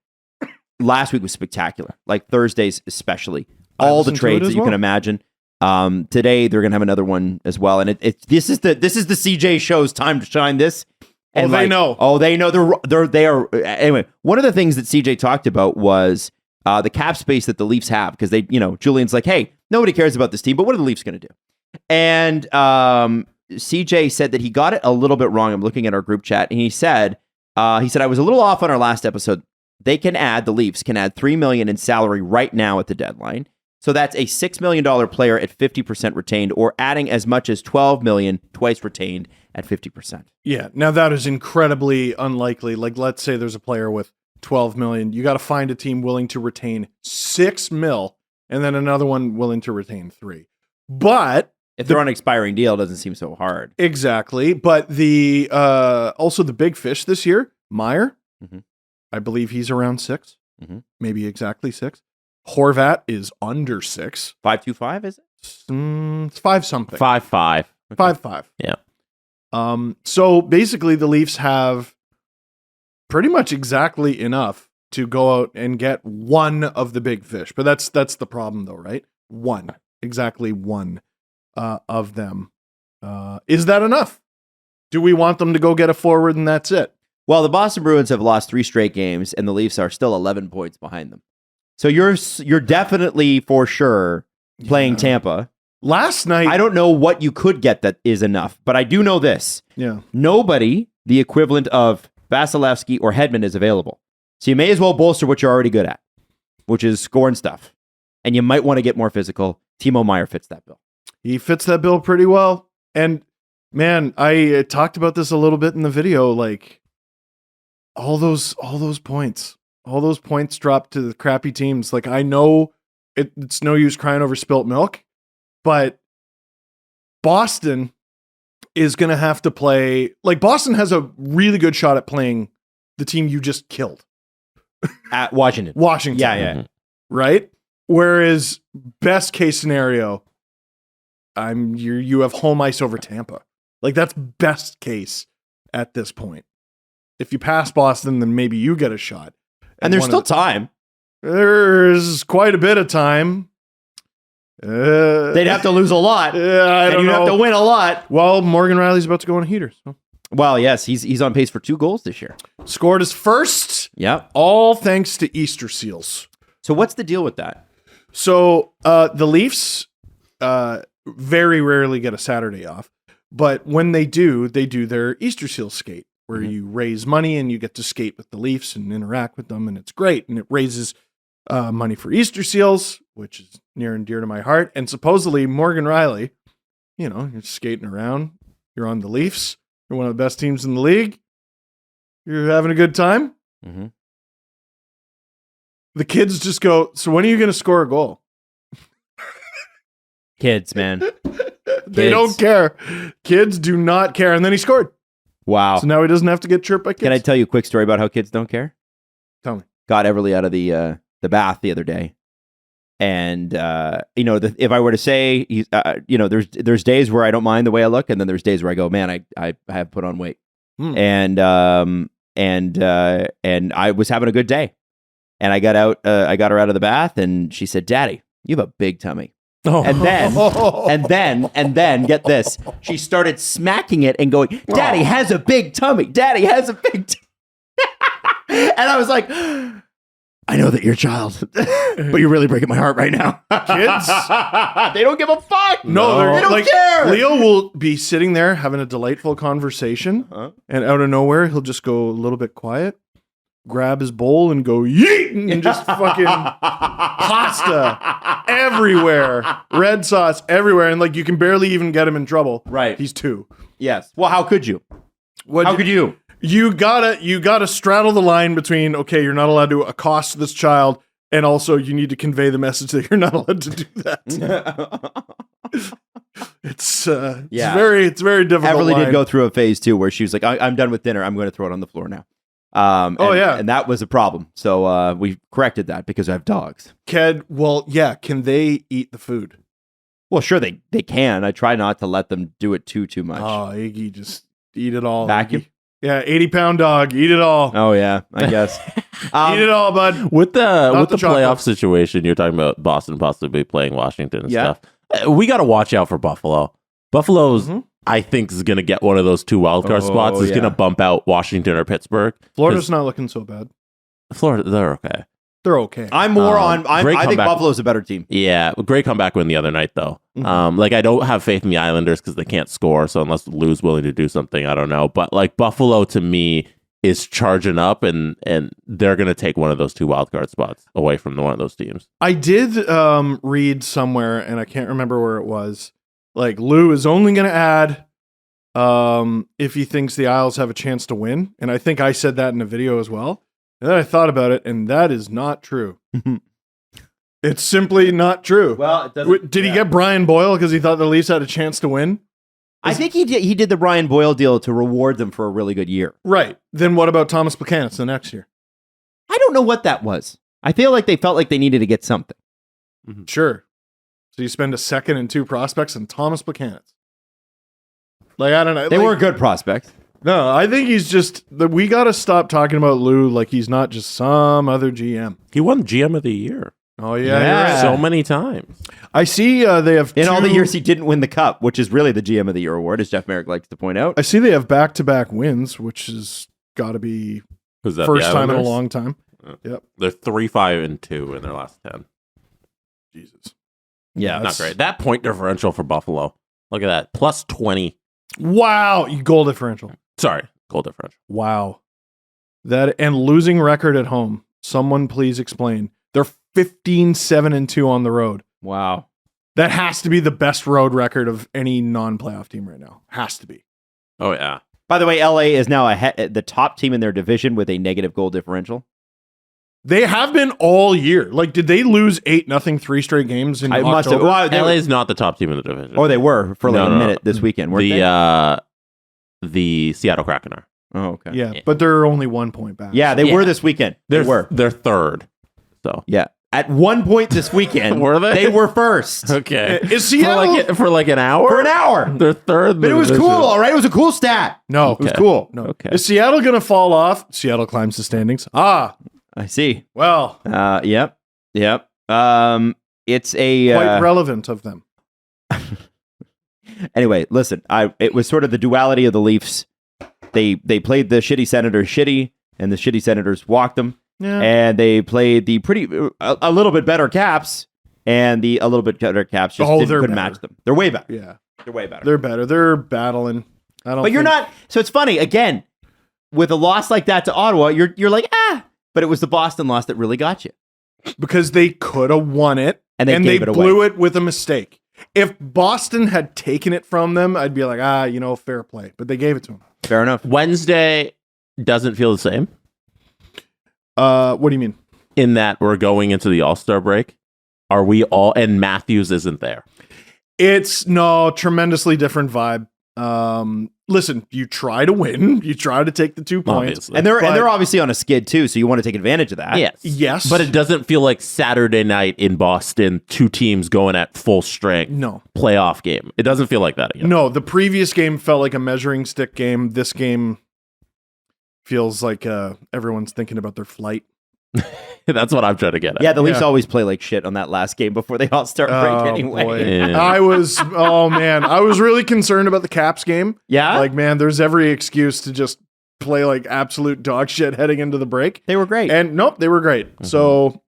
last week was spectacular. Like Thursdays especially. All the trades that you can imagine. Today they're gonna have another one as well. And this is the CJ show's time to shine this. And they know. Oh, they know. They are. Anyway, one of the things that CJ talked about was the cap space that the Leafs have, because they, Julian's like, hey, nobody cares about this team, but what are the Leafs going to do? And CJ said that he got it a little bit wrong. I'm looking at our group chat, and he said, I was a little off on our last episode. The Leafs can add $3 million in salary right now at the deadline. So that's a $6 million player at 50% retained, or adding as much as $12 million twice retained at 50%. Yeah. Now that is incredibly unlikely. Like, let's say there's a player with $12 million. You got to find a team willing to retain $6 million, and then another one willing to retain $3 million. But if they're on an expiring deal, it doesn't seem so hard. Exactly. But the also the big fish this year, Meyer, I believe he's around 6, maybe exactly 6. Horvat is under 6. 5.25, is it? It's 5 something. 5.5. 5.5. Yeah. So basically, the Leafs have pretty much exactly enough to go out and get one of the big fish. But that's the problem, though, right? Exactly one of them. Is that enough? Do we want them to go get a forward and that's it? Well, the Boston Bruins have lost 3 straight games, and the Leafs are still 11 points behind them. So you're definitely for sure playing Tampa. Last night, I don't know what you could get that is enough, but I do know this. Yeah. Nobody, the equivalent of Vasilevsky or Hedman, is available. So you may as well bolster what you're already good at, which is scoring stuff. And you might want to get more physical. Timo Meier fits that bill. He fits that bill pretty well. And man, I talked about this a little bit in the video. Like all those points. All those points dropped to the crappy teams. Like, I know it's no use crying over spilt milk, but Boston is going to have to play. Like, Boston has a really good shot at playing the team you just killed. At Washington. Yeah. Right? Whereas, best case scenario, you have home ice over Tampa. Like, that's best case at this point. If you pass Boston, then maybe you get a shot. And there's still time. There's quite a bit of time. They'd have to lose a lot. I don't know. You'd have to win a lot. Well, Morgan Riley's about to go on a heater. So. Well, yes, he's on pace for 2 goals this year. Scored his first. Yep. All thanks to Easter seals. So what's the deal with that? So the Leafs very rarely get a Saturday off. But when they do their Easter seal skate, where you raise money and you get to skate with the Leafs and interact with them, and it's great. And it raises money for Easter seals, which is near and dear to my heart. And supposedly Morgan Riley, you're skating around, you're on the Leafs, you're one of the best teams in the league, you're having a good time. Mm-hmm. The kids just go, so when are you going to score a goal? Kids, man. They don't care. Kids do not care. And then he scored. Wow. So now he doesn't have to get chirped by kids. Can I tell you a quick story about how kids don't care? Tell me. Got Everly out of the bath the other day. And, if I were to say, there's days where I don't mind the way I look. And then there's days where I go, man, I have put on weight. And I was having a good day. And I got her out of the bath, and she said, Daddy, you have a big tummy. Oh. And then get this. She started smacking it and going, Daddy has a big tummy. Daddy has a big tummy. And I was like, I know that you're a child, but you're really breaking my heart right now. Kids, they don't give a fuck. No, they don't care. Leo will be sitting there having a delightful conversation, and out of nowhere, he'll just go a little bit quiet, grab his bowl and go yeet, and just fucking pasta everywhere, red sauce everywhere, and like you can barely even get him in trouble. Right, he's 2. Yes. Well, how could you? How could you? You gotta straddle the line between, okay, you're not allowed to accost this child, and also you need to convey the message that you're not allowed to do that. It's very difficult. Everly did go through a phase too where she was like, I'm done with dinner. I'm going to throw it on the floor now. And that was a problem. So we corrected that because I have dogs. Can they eat the food? Well, sure, they can. I try not to let them do it too much. Oh, Iggy, just eat it all. Vacuum? Iggy. Yeah, 80-pound dog, eat it all. Oh, yeah, I guess. Eat it all, bud. With the the playoff chocolate. situation, you're talking about Boston possibly playing Washington and Yeah. stuff. We got to watch out for Buffalo. Buffalo's, I think, is going to get one of those 2 wildcard spots. It's going to bump out Washington or Pittsburgh. Florida's not looking so bad. Florida, they're okay. They're okay. I'm more on. I great think comeback. Buffalo's a better team. Yeah, great comeback win the other night, though. I don't have faith in the Islanders because they can't score. So unless Lou's willing to do something, I don't know. But like Buffalo, to me, is charging up, and they're going to take one of those 2 wildcard spots away from one of those teams. I did read somewhere, and I can't remember where it was. Like Lou is only going to add if he thinks the Isles have a chance to win, and I think I said that in a video as well. And then I thought about it, and that is not true. It's simply not true. Well, it doesn't. Did he get Brian Boyle because he thought the Leafs had a chance to win? I think he did. He did the Brian Boyle deal to reward them for a really good year. Right. Then what about Thomas Plekanec the next year? I don't know what that was. I feel like they felt like they needed to get something. Sure. So you spend a second and 2 prospects and Thomas Plekanec. Like, I don't know. They like, were good prospects. No, I think he's just we got to stop talking about Lou like he's not just some other GM. He won GM of the year Oh yeah, Yeah. you're right. so many times. I see they have In all the 2 years he didn't win the cup, which is really the GM of the Year award, as Jeff Merrick likes to point out. I see they have back-to-back wins, which has got to be Who's that? first the time in a Islanders? long time. They're 3-5-2 in their last 10. Jesus. Yeah. Not great. That point differential for Buffalo. Look at that. Plus 20. Wow, goal differential. Sorry, goal differential. Wow. That and losing record at home. Someone please explain. They're 15-7-2 on the road. Wow. That has to be the best road record of any non-playoff team right now. Has to be. Oh, yeah. By the way, LA is now the top team in their division with a negative goal differential. They have been all year. Like, did they lose 8-0 3 straight games in I must have. October? Well, they LA were, is not the top team in the division. they were for like No, a no, minute this weekend, weren't they? The Seattle Kraken are. Oh, okay. Yeah, but they're only 1 point back. Yeah, they Yeah. were this weekend. They were. They're third. So Yeah. At one point this weekend, Were they? They were first. okay. Is Seattle... For like an hour? For an hour. They're third. in But the it was division. cool, all right? It was a cool stat. No. It was Okay. cool. No. Okay. Is Seattle going to fall off? Seattle climbs the standings. Ah, I see. well, Yep. It's a quite relevant of them. anyway. Listen, it was sort of the duality of the Leafs. They played the shitty Senators shitty, and the shitty Senators walked them. Yeah. And they played the a little bit better Caps, and the a little bit better Caps just they're couldn't better. match them. They're way better. Yeah. They're way better. They're better. They're battling. I don't But you're think- not. So it's funny again with a loss like that to Ottawa. You're like but it was the Boston loss that really got you, because they could have won it and they gave it away. blew it with a mistake. If Boston had taken it from them, I'd be like, fair play. But they gave it to them. Fair enough. Wednesday doesn't feel the same What do you mean? in that we're going into the All-Star break. Are we all... And Matthews isn't there. It's tremendously different vibe. Listen, you try to win. You try to take the 2 points. Obviously. And they're But- obviously on a skid too, so you want to take advantage of that. Yes. But it doesn't feel like Saturday night in Boston, 2 teams going at full strength. No. Playoff game. It doesn't feel like that again. No, the previous game felt like a measuring stick game. This game feels like everyone's thinking about their flight. That's what I'm trying to get at. Yeah, the Leafs Yeah. always play like shit on that last game before they all start break anyway. boy. Yeah. I was really concerned about the Caps game. Yeah, Like, man, there's every excuse to just play like absolute dog shit heading into the break. they were great. And nope, they were great. So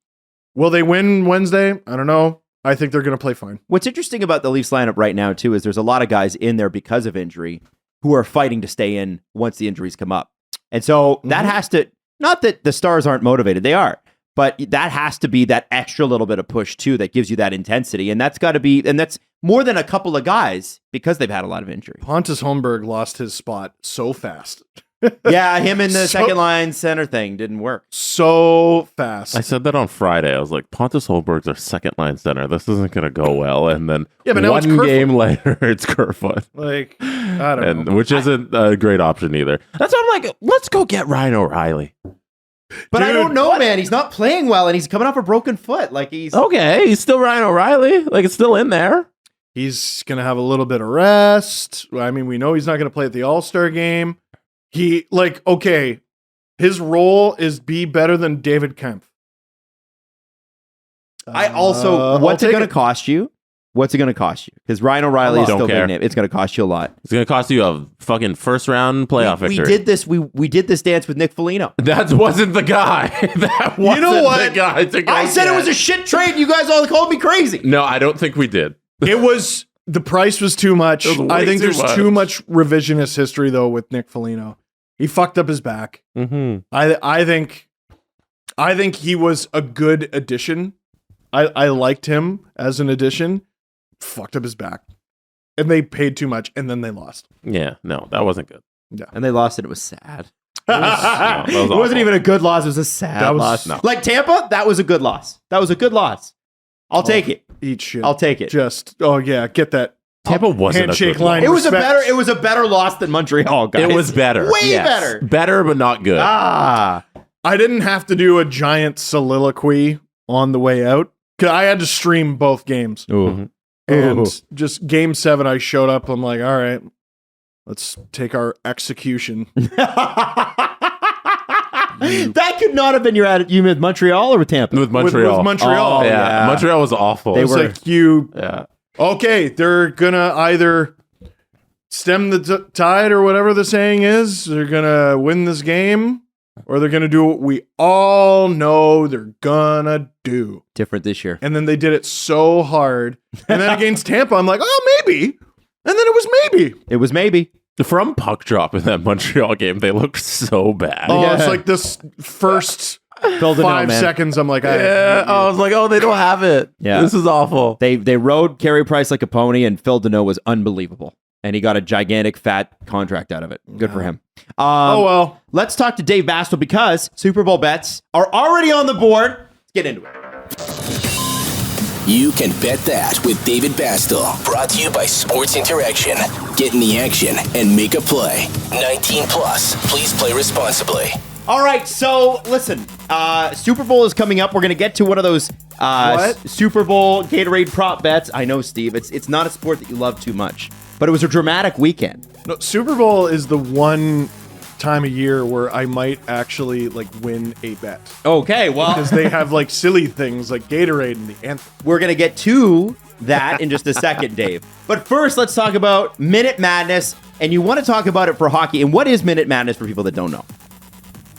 will they win Wednesday? I don't know. I think they're going to play fine. What's interesting about the Leafs lineup right now too is there's a lot of guys in there because of injury who are fighting to stay in once the injuries come up, and so that has to. Not that the Stars aren't motivated, they are. But that has to be that extra little bit of push too that gives you that intensity. And that's got to be, and that's more than a couple of guys because they've had a lot of injury. Pontus Holmberg lost his spot so fast. Yeah, him in the So- second line center thing didn't work. So fast. I said that on Friday. I was like, Pontus Holberg's our second line center. This isn't going to go well. And then Yeah, but now it's one Kerfoot. game later, it's Kerfoot. Like, I don't know. Which isn't a great option either. That's why I'm like, let's go get Ryan O'Reilly. But I Dude, don't know, man. He's not playing well, and he's coming off a broken foot. Like he's Okay, he's still Ryan O'Reilly. Like, it's still in there. He's going to have a little bit of rest. I mean, we know he's not going to play at the All-Star game. His role is be better than David Kempf. I also. What's it I'll going to take cost you? What's it going to cost you? Because Ryan O'Reilly is Don't still care. big name. It's going to cost you a lot. It's gonna cost you a fucking first round playoff We victory. did this. We did this dance with Nick Foligno. That wasn't the guy. That wasn't know what? the guy to go I said it get. was a shit trade. You guys all called me crazy. No, I don't think we did. It was the price was too much. It was way I think too there's much. too much revisionist history though with Nick Foligno. He fucked up his back. Mm-hmm. I think he was a good addition. I liked him as an addition. Fucked up his back, and they paid too much, and then they lost. Yeah, no, that wasn't good. And they lost it. It was sad. That was It wasn't awful. even a good loss. It was a sad That was- loss. no. Like Tampa, that was a good loss. That was a good loss. I'll take it. Eat shit. I'll take it. Get that Tampa wasn't handshake a good line. It was respect. a better loss than Montreal, guys. It was better. Way Yes. better. Better, but not good. Ah. I didn't have to do a giant soliloquy on the way out. 'Cause I had to stream both games. Ooh. And Ooh. just game 7, I showed up. I'm like, all right, let's take our execution. That could not have been your attitude. You with Montreal or with Tampa? With Montreal. With Montreal. Oh, yeah. yeah. Montreal was awful. They It's were- like you, Yeah. okay, they're gonna either stem the tide or whatever the saying is. They're gonna win this game, or they're gonna do what we all know they're gonna do. Different this year. And then they did it so hard. And then against Tampa, I'm like, oh, maybe. And then it was maybe. It was maybe. From puck drop in that Montreal game, they looked so bad. Oh, Yeah. it's like this first Filled it out, 5 man. seconds. I'm like, Yeah, I was like, oh, they don't have it. Yeah. This is awful. They rode Carey Price like a pony, and Phil Deneau was unbelievable. And he got a gigantic fat contract out of it. Good for him. oh, well. Let's talk to Dave Bastel because Super Bowl bets are already on the board. Let's get into it. You can bet that with David Bastel. Brought to you by Sports Interaction. Get in the action and make a play. 19 plus. Please play responsibly. All right, so listen, Super Bowl is coming up. We're going to get to one of those What? Super Bowl Gatorade prop bets. I know, Steve, it's not a sport that you love too much, but it was a dramatic weekend. No, Super Bowl is the one time of year where I might actually like win a bet. Okay, well, Because they have like silly things like Gatorade and the anthem. we're going to get to that in just a second, Dave. But first, let's talk about Minute Madness, and you want to talk about it for hockey. And what is Minute Madness for people that don't know?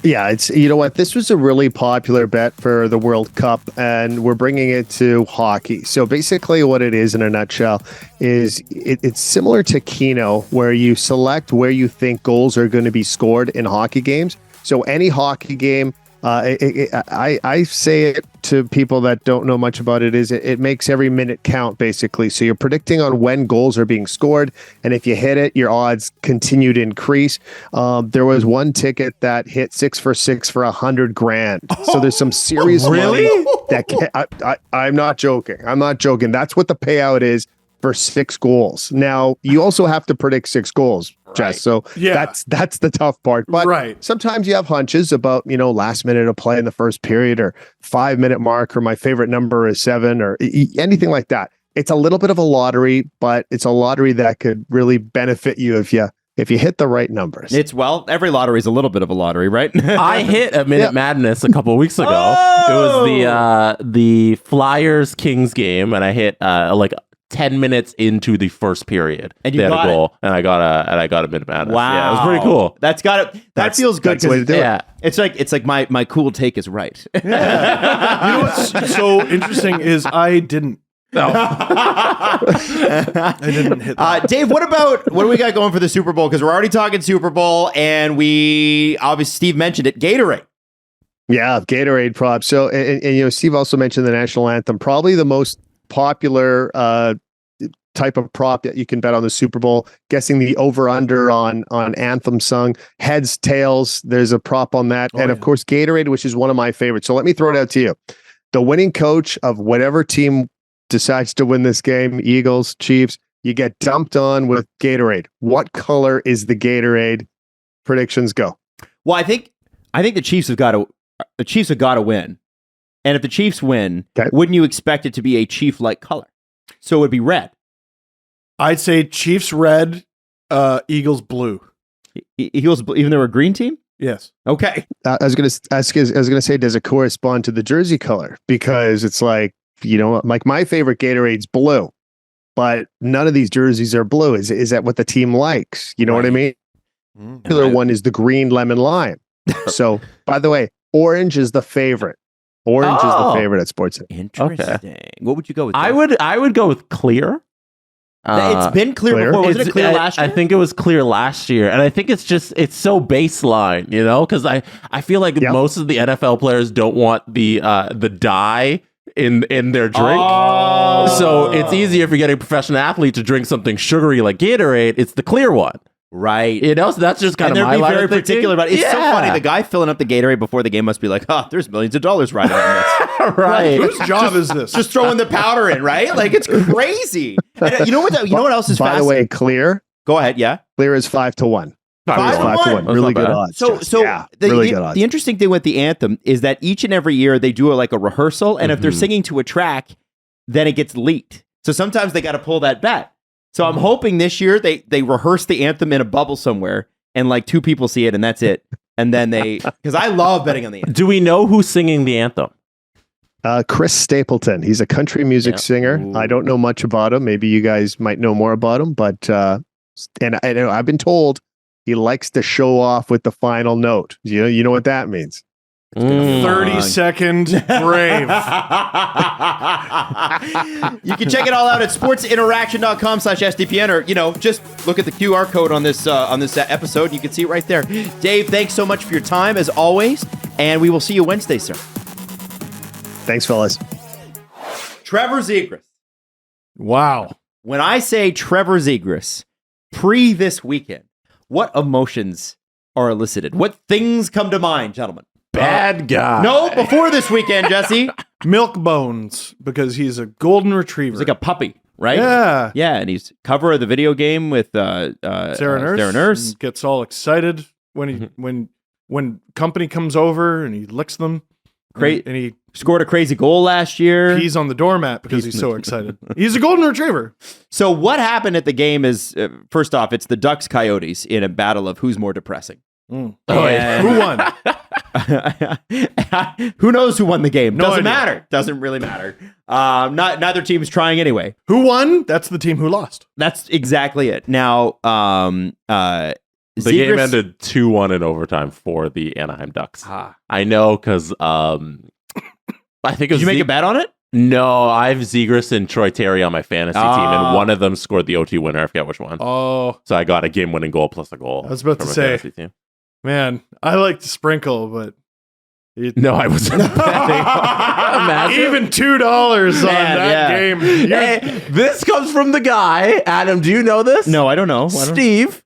Yeah, it's, you know what, this was a really popular bet for the World Cup, and we're bringing it to hockey. So basically what it is in a nutshell is it's similar to Keno, where you select where you think goals are going to be scored in hockey games. So any hockey game, I say it to people that don't know much about it, is it makes every minute count, basically. So you're predicting on when goals are being scored, and if you hit it, your odds continue to increase. There was one ticket that hit 6 for 6 for $100,000. So there's some serious money that I'm not joking. I'm not joking. That's what the payout is for 6 goals. Now, you also have to predict 6 goals, Jess. So Yeah. that's the tough part. But Right. sometimes you have hunches about, last minute of play in the first period or 5-minute mark, or my favorite number is 7 or anything like that. It's a little bit of a lottery, but it's a lottery that could really benefit you if you hit the right numbers. Every lottery is a little bit of a lottery, right? I hit a Minute Madness a couple of weeks ago. Oh! It was the Flyers Kings game, and I hit like 10 minutes into the first period. And you they had got a goal, and I got a Minute Madness. Wow, Yeah, it was pretty cool. That feels good. that's the way to do it. Yeah. It's like my cool take is right. You know what's so interesting is I didn't. I didn't hit that. Dave, what do we got going for the Super Bowl? Because we're already talking Super Bowl, and we obviously Steve mentioned it, Gatorade. Yeah, Gatorade prop. So, and Steve also mentioned the national anthem, probably the most popular type of prop that you can bet on the Super Bowl. Guessing the over/under on anthem sung, heads, tails. There's a prop on that, and of course Gatorade, which is one of my favorites. So let me throw it out to you: the winning coach of whatever team decides to win this game, Eagles, Chiefs. You get dumped on with Gatorade. What color is the Gatorade? Predictions go. Well, I think the Chiefs have got to win. And if the Chiefs win, wouldn't you expect it to be a Chief-like color? So it would be red. I'd say Chiefs red, Eagles blue. Eagles, even though we're a green team? Yes. Okay. I was going to say, does it correspond to the jersey color? Because it's like, like my favorite Gatorade's blue, but none of these jerseys are blue. Is that what the team likes? You know what I mean? The popular one is the green lemon lime. So, by the way, orange is the favorite. Orange is the favorite at Sports. Interesting. Okay. What would you go with? I would go with clear. It's been clear before. Wasn't it clear last year? I think it was clear last year. And I think it's so baseline, because I feel like most of the NFL players don't want the dye in their drink. Oh. So it's easier if you're getting a professional athlete to drink something sugary like Gatorade. It's the clear one. Right. So that's just kind of my line. They're very particular about it. It's so funny. The guy filling up the Gatorade before the game must be like, there's millions of dollars riding on this. Right. Whose job is this? Just throwing the powder in, right? Like, it's crazy. And you know what else is fascinating? By the way, clear. Go ahead, yeah. Clear is 5-1. 5-1. Really good odds. Really good odds. The interesting thing with the anthem is that each and every year they do a rehearsal, and if they're singing to a track, then it gets leaked. So sometimes they got to pull that bet. So I'm hoping this year they rehearse the anthem in a bubble somewhere, and like 2 people see it, and that's it. And then because I love betting on the anthem. Do we know who's singing the anthem? Chris Stapleton. He's a country music singer. Ooh. I don't know much about him. Maybe you guys might know more about him, but and I've been told he likes to show off with the final note. You know what that means? 30-second brave. You can check it all out at sportsinteraction.com/SDPN, or just look at the QR code on this episode. You can see it right there. Dave, thanks so much for your time as always, and we will see you Wednesday, sir. Thanks, fellas. Trevor Zegras. Wow. When I say Trevor Zegras pre this weekend, what emotions are elicited? What things come to mind, gentlemen? Bad guy. No, before this weekend, Jesse. Milk bones, because he's a golden retriever. He's like a puppy, right? Yeah. Yeah, and he's cover of the video game with Sarah Nurse. Gets all excited when company comes over and he licks them. And he scored a crazy goal last year. Pees on the doormat because he's so excited. He's a golden retriever. So what happened at the game is, first off, it's the Ducks Coyotes in a battle of who's more depressing. Who won? Who knows who won the game? Doesn't matter. Doesn't really matter. Neither team is trying anyway. Who won? That's the team who lost. That's exactly it. Now, the game ended 2-1 in overtime for the Anaheim Ducks. I know because I think it was. Did you make a bet on it? No, I have Zegras and Troy Terry on my fantasy team, and one of them scored the OT winner. I forget which one. Oh, so I got a game-winning goal plus a goal. I was about to say, man, I like to sprinkle, but no, I wasn't betting. Even $2 on that game. Hey, this comes from the guy. Adam, do you know this? No, I don't know. Steve,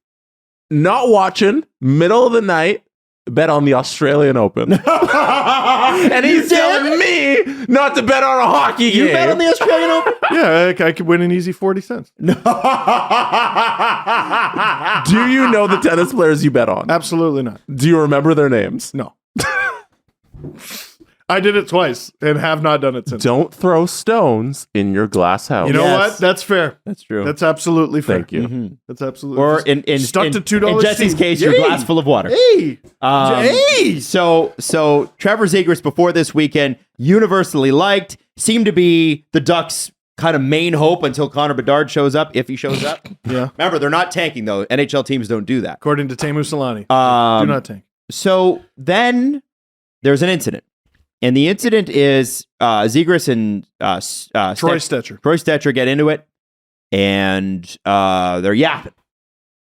not watching, middle of the night, bet on the Australian Open. And he's telling me not to bet on a hockey game. You bet on the Australian Open? Yeah, I could win an easy 40 cents. Do you know the tennis players you bet on? Absolutely not. Do you remember their names? No. I did it twice and have not done it since. Don't throw stones in your glass house. You know what? That's fair. That's true. That's absolutely fair. Thank you. Mm-hmm. That's absolutely or in stuck to $2. In Jesse's case, your glass full of water. Hey. So Trevor Zegras before this weekend, universally liked, seemed to be the Ducks' kind of main hope until Connor Bedard shows up, if he shows up. Yeah. Remember, they're not tanking though. NHL teams don't do that. According to Teemu Selanne. Do not tank. So then there's an incident. And the incident is Zegras and Troy Stetcher. Troy Stetcher get into it, and they're yapping.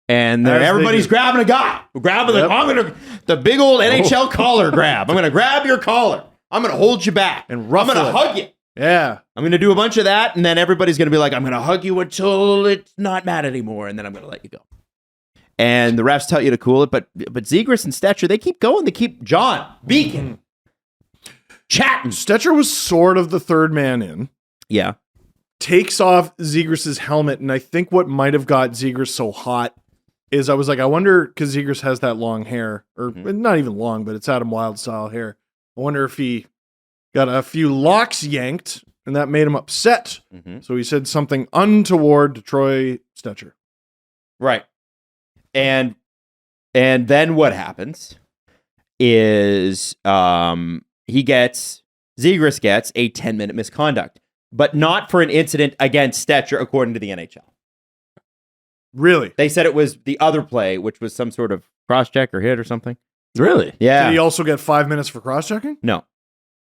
And everybody's grabbing a guy. Grabbing the big old NHL collar grab. I'm going to grab your collar. I'm going to hold you back. And I'm going to hug you. Yeah. I'm going to do a bunch of that, and then everybody's going to be like, I'm going to hug you until it's not mad anymore, and then I'm going to let you go. And the refs tell you to cool it, but Zegras and Stetcher, they keep going. They keep beaking. Chatting. Stetcher was sort of the third man in. Yeah. takes off Zegras' helmet, and I think what might have got Zegras so hot is I was like, I wonder, because Zegras has that long hair, or not even long, but it's Adam Wild style hair. I wonder if he got a few locks yanked, and that made him upset. So he said something untoward to Troy Stetcher. Right. And then what happens is Zegras gets a 10-minute misconduct, but not for an incident against Stetcher, according to the NHL. Really? They said it was the other play, which was some sort of cross-check or hit or something. Really? Yeah. Did he also get 5 minutes for cross-checking? No.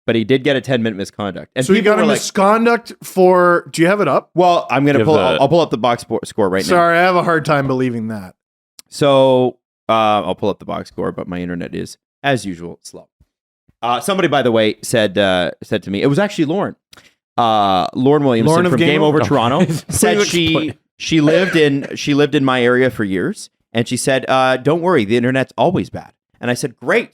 But he did get a 10-minute misconduct. And so he got a misconduct for... Do you have it up? Well, I'm going to pull... I'll pull up the box score right now. Sorry, I have a hard time believing that. So I'll pull up the box score, but my internet is, as usual, slow. Somebody, by the way, said to me, it was actually Lauren. Lauren Williamson from Game Over Toronto said she lived in my area for years, and she said, "Don't worry, the internet's always bad." And I said, "Great.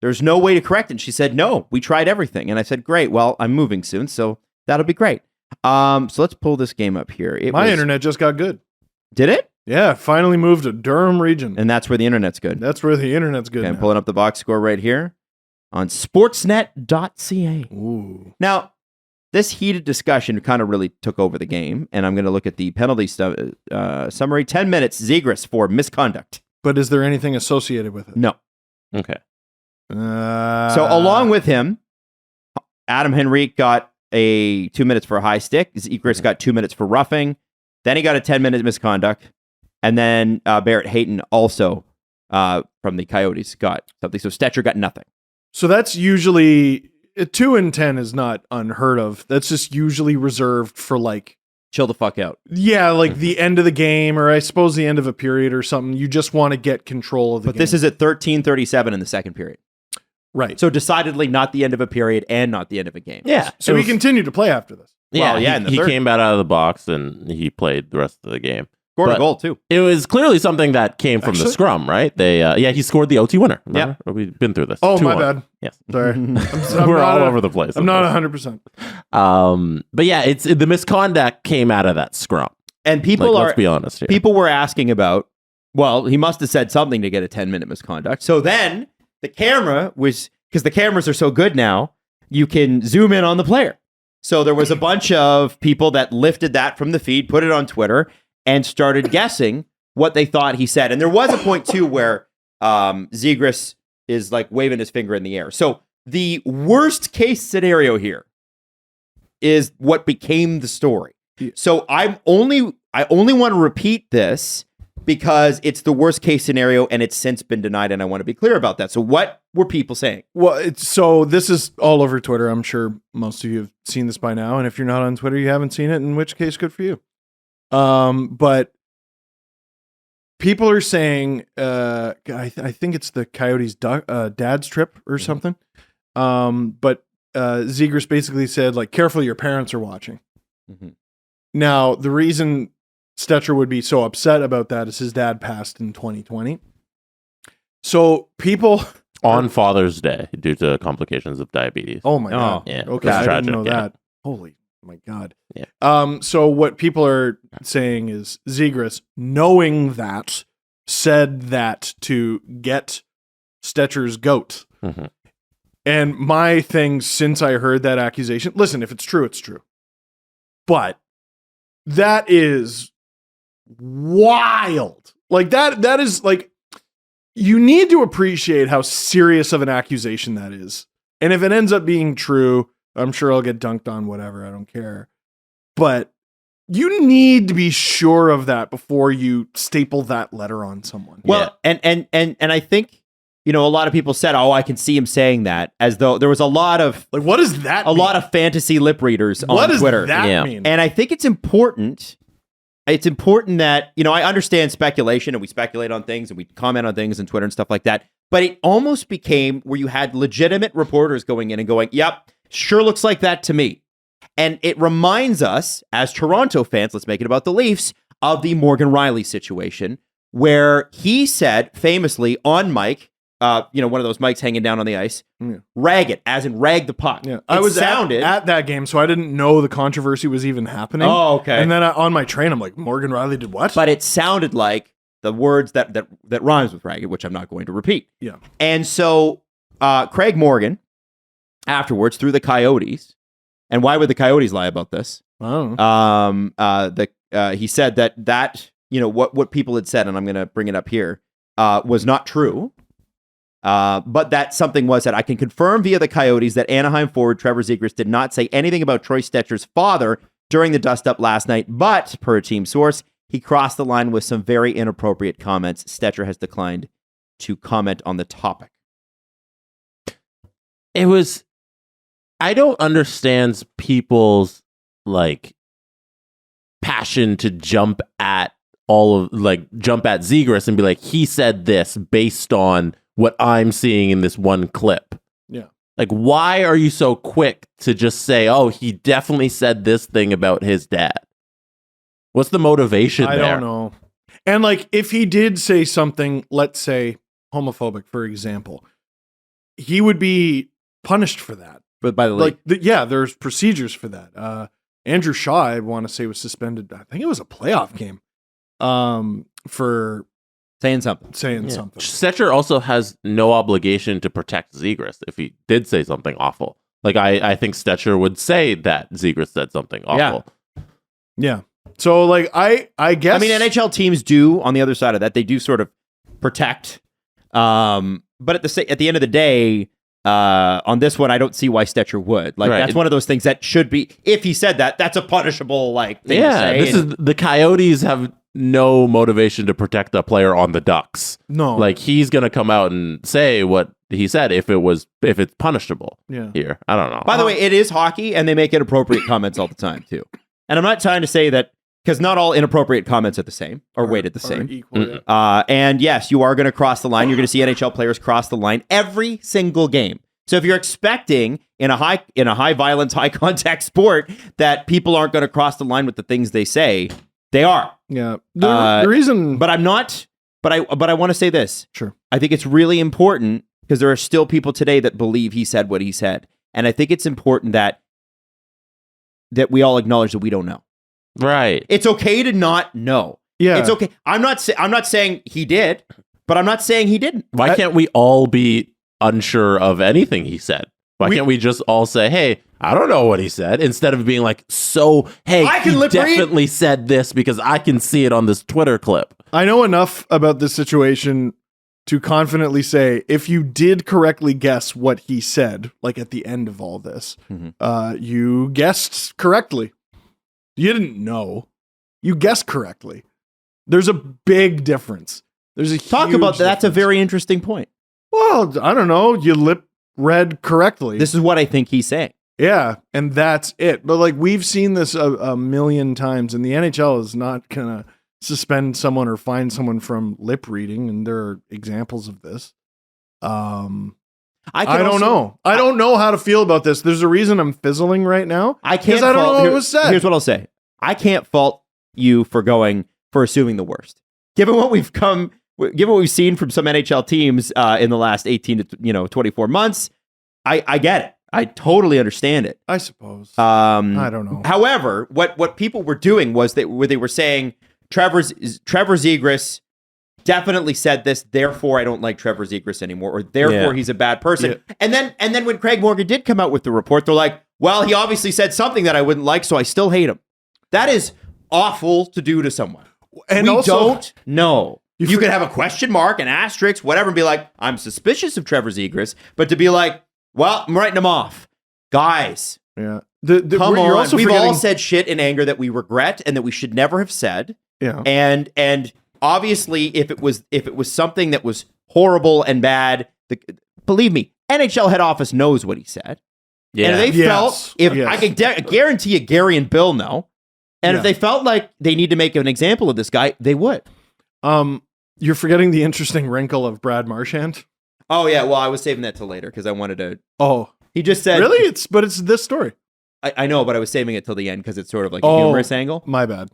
There's no way to correct it." And she said, "No, we tried everything." And I said, "Great. Well, I'm moving soon, so that'll be great." So let's pull this game up here. My internet just got good. Did it? Yeah, finally moved to Durham region. And that's where the internet's good. That's where the internet's good. Okay, I'm pulling up the box score right here on sportsnet.ca. Ooh. Now, this heated discussion kind of really took over the game, and I'm going to look at the penalty summary. 10 minutes, Zegras for misconduct. But is there anything associated with it? No. Okay. So along with him, Adam Henrique got a 2 minutes for a high stick. Zegras got 2 minutes for roughing. Then he got a 10-minute misconduct. And then Barrett Hayton also from the Coyotes got something. So Stetcher got nothing. So that's usually... 2 and 10 is not unheard of. That's just usually reserved for like... Chill the fuck out. Yeah, like the end of the game, or I suppose the end of a period or something. You just want to get control of the game. But this is at 13:37 in the second period. Right. So decidedly not the end of a period and not the end of a game. Yeah. So he continued to play after this. Yeah, Well, yeah, in the he third. came out of the box and he played the rest of the game. Scored a But goal, too. It was clearly something that came from the Actually? scrum, right? They he scored the OT winner. Remember? We've been through this. Oh, 2-1. my bad. Yes. Sorry. We're all over the place. I'm not 100%. But yeah, it's the misconduct came out of that scrum. And people Let's be honest here. People were asking about, well, he must have said something to get a 10-minute misconduct. So then the camera was, because the cameras are so good now, you can zoom in on the player. So there was a bunch of people that lifted that from the feed, put it on Twitter, and started guessing what they thought he said. And there was a point, too, where Zegras is like waving his finger in the air. So the worst case scenario here is what became the story. So I only want to repeat this because it's the worst case scenario and it's since been denied, and I want to be clear about that. So what were people saying? Well, so this is all over Twitter. I'm sure most of you have seen this by now, and if you're not on Twitter, you haven't seen it, in which case, good for you. But people are saying, I think it's the Coyotes' dad's trip or something. But Zegras basically said, like, careful, your parents are watching. Mm-hmm. Now, the reason Stetcher would be so upset about that is his dad passed in 2020. So people... On Father's Day due to complications of diabetes. Oh, my God. Yeah. Okay, That's I tragic, didn't know yeah. that. Holy my God. Yeah. So what people are saying is Zegras, knowing that, said that to get Stetcher's goat. Mm-hmm. And my thing since I heard that accusation, listen, if it's true, it's true. But that is wild. Like that is like, you need to appreciate how serious of an accusation that is. And if it ends up being true, I'm sure I'll get dunked on, whatever. I don't care. But you need to be sure of that before you staple that letter on someone. Well, and I think, you know, a lot of people said, "Oh, I can see him saying that," as though there was a lot of like, what does that a mean? lot of fantasy lip readers on Twitter. What does that Yeah. mean? And I think it's important. It's important that, you know, I understand speculation and we speculate on things and we comment on things on Twitter and stuff like that. But it almost became where you had legitimate reporters going in and going, "Yep, sure looks like that to me." And it reminds us, as Toronto fans, let's make it about the Leafs, of the Morgan Riley situation, where he said famously on mic one of those mics hanging down on the ice, rag it, as in rag the puck. Yeah, I was at that game, so I didn't know the controversy was even happening. Oh, okay. And then on my train, I'm like, Morgan Riley did what? But it sounded like the words that rhymes with rag it, which I'm not going to repeat. Yeah. And so Craig Morgan afterwards threw the Coyotes. And why would the Coyotes lie about this? I don't know. He said that what people had said, and I'm going to bring it up here, was not true. But that something was that I can confirm via the Coyotes that Anaheim forward Trevor Zegras did not say anything about Troy Stetcher's father during the dust-up last night, but per a team source, he crossed the line with some very inappropriate comments. Stetcher has declined to comment on the topic. I don't understand people's passion to jump at Zegras and be like, he said this based on what I'm seeing in this one clip. Yeah. Why are you so quick to just say, oh, he definitely said this thing about his dad? What's the motivation there? I don't know. And if he did say something, let's say homophobic, for example, he would be punished for that. But by the way, there's procedures for that. Andrew Shaw, I want to say, was suspended. I think it was a playoff game for saying something. Stetcher also has no obligation to protect Zegras if he did say something awful. I think Stetcher would say that Zegras said something awful. Yeah. So I guess, I mean, NHL teams do, on the other side of that, they do sort of protect. But at the end of the day, on this one, I don't see why Stetcher would. That's one of those things that should be, if he said that, that's a punishable thing to say. The Coyotes have no motivation to protect a player on the Ducks. No. He's going to come out and say what he said if it's punishable. Yeah. Here. I don't know. By the way, it is hockey and they make inappropriate comments all the time too. And I'm not trying to say that, because not all inappropriate comments are the same or weighted the same. Equal, and yes, you are going to cross the line. You're going to see NHL players cross the line every single game. So if you're expecting in a high violence, high contact sport that people aren't going to cross the line with the things they say, they are. Yeah. The reason, but I'm not. But I want to say this. Sure. I think it's really important because there are still people today that believe he said what he said, and I think it's important that we all acknowledge that we don't know. Right. It's okay to not know. Yeah. It's okay. I'm not saying he did, but I'm not saying he didn't. Why can't we all be unsure of anything he said? Why can't we just all say, hey, I don't know what he said, instead of being like, hey, he definitely said this because I can see it on this Twitter clip. I know enough about this situation to confidently say, if you did correctly guess what he said, at the end of all this, you guessed correctly. You didn't know. You guessed correctly. There's a big difference. There's a talk about that. That's a very interesting point. Well, I don't know. You read correctly. This is what I think he's saying. Yeah, and that's it. But we've seen this a million times, and the NHL is not gonna suspend someone or fine someone from lip reading, and there are examples of this. I don't know. I don't know how to feel about this. There's a reason I'm fizzling right now. I don't know what was said. Here's what I'll say. I can't fault you for assuming the worst. Given what we've seen from some NHL teams in the last 18 to 24 months, I get it. I totally understand it. I suppose. I don't know. However, what people were doing was they were saying Trevor Zegras definitely said this, therefore I don't like Trevor Zegras anymore, or therefore he's a bad person. Yeah. And then when Craig Morgan did come out with the report, they're like, well, he obviously said something that I wouldn't like, so I still hate him. That is awful to do to someone. And we also, don't know. You could have a question mark, an asterisk, whatever, and be like, I'm suspicious of Trevor Zegras, but to be like, well, I'm writing him off. Guys. Yeah. Come on. We've all said shit in anger that we regret and that we should never have said. Yeah. And obviously, if it was something that was horrible and bad, believe me, NHL head office knows what he said. Yeah. And if they felt, I can guarantee you, Gary and Bill know. And if they felt like they need to make an example of this guy, they would. You're forgetting the interesting wrinkle of Brad Marchand. Oh yeah, well I was saving that till later because I wanted to. Oh, he just said really? It's this story. I know, but I was saving it till the end because it's sort of like a humorous angle. My bad.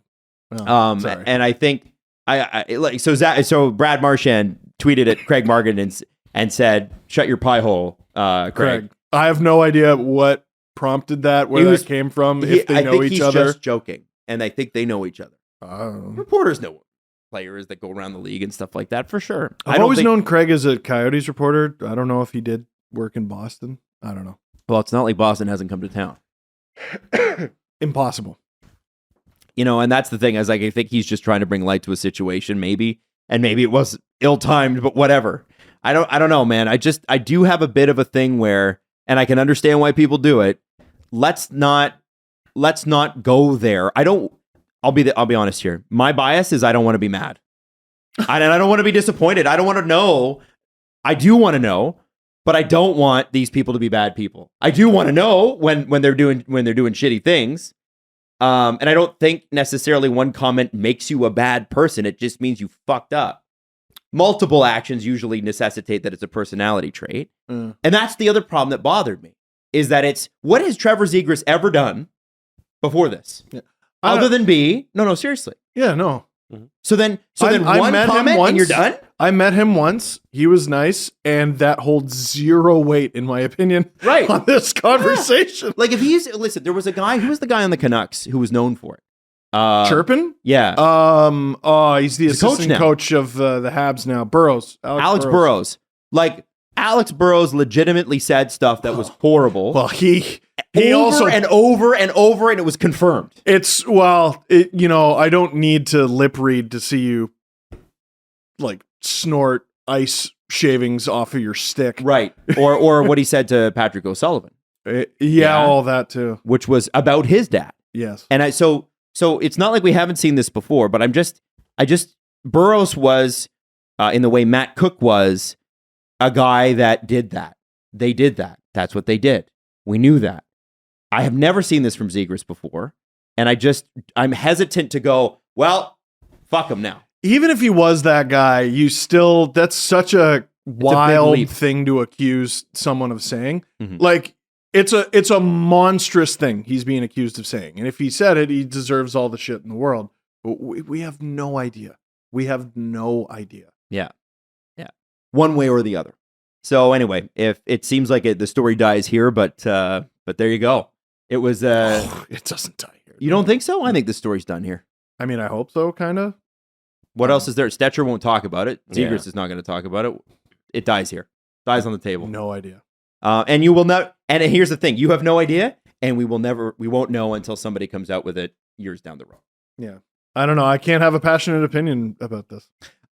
Sorry. And I think so Brad Marchand tweeted at Craig Morgan and said, "Shut your pie hole, Craig." I have no idea what prompted that, where that came from, if they know each other. Just joking, and I think they know each other. Reporters know players that go around the league and stuff like that for sure. I've always known Craig as a Coyotes reporter. I don't know if he did work in Boston. I don't know. Well, it's not like Boston hasn't come to town. Impossible. And that's the thing. Is like I think he's just trying to bring light to a situation, maybe, and maybe it was ill-timed, but whatever. I don't know, man. I do have a bit of a thing where, and I can understand why people do it. Let's not go there. I'll be honest here. My bias is I don't want to be mad. I don't want to be disappointed. I don't want to know. I do want to know, but I don't want these people to be bad people. I do want to know when they're doing shitty things. And I don't think necessarily one comment makes you a bad person. It just means you fucked up. Multiple actions usually necessitate that it's a personality trait. And that's the other problem that bothered me, is that what has Trevor Zegras ever done before this? Yeah. Other than be, no, seriously. Yeah, no. So then one comment and you're done? I met him once. He was nice, and that holds zero weight, in my opinion, on this conversation. Yeah. Like listen, there was a guy, who was the guy on the Canucks who was known for it? Chirpin? Yeah. He's the assistant coach of the Habs now. Burrows. Alex Burrows. Like, Alex Burrows legitimately said stuff that was horrible. Well, he also and over, and it was confirmed. I don't need to lip read to see you like snort ice shavings off of your stick. Right. Or what he said to Patrick O'Sullivan. All that too. Which was about his dad. Yes. And so it's not like we haven't seen this before, but Burrows was, in the way Matt Cook was, a guy that did that. They did that. That's what they did. We knew that. I have never seen this from Zegras before, and I'm hesitant to go, well, fuck him now. Even if he was that guy, that's such a wild thing to accuse someone of saying. Mm-hmm. Like, it's a monstrous thing he's being accused of saying. And if he said it, he deserves all the shit in the world. But we have no idea. We have no idea. Yeah. One way or the other. So anyway, if it seems like the story dies here, but there you go. It was. It doesn't die here. You don't think so? I think the story's done here. I mean, I hope so, kind of. What else is there? Stetcher won't talk about it. Zegras is not going to talk about it. It dies here. Dies on the table. No idea. And you will not. And here's the thing: you have no idea, and we won't know until somebody comes out with it years down the road. Yeah, I don't know. I can't have a passionate opinion about this.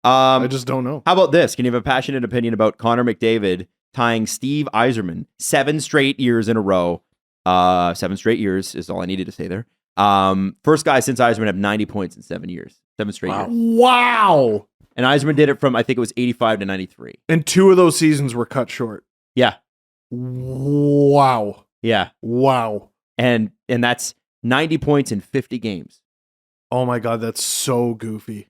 I just don't know. How about this? Can you have a passionate opinion about Connor McDavid tying Steve Yzerman 7 straight years in a row? 7 straight years is all I needed to say there. First guy since Yzerman have 90 points in 7 years. 7 straight years. Wow. And Yzerman did it from, I think it was 85 to 93. And 2 of those seasons were cut short. Yeah. Wow. Yeah. Wow. And that's 90 points in 50 games. Oh my God, that's so goofy.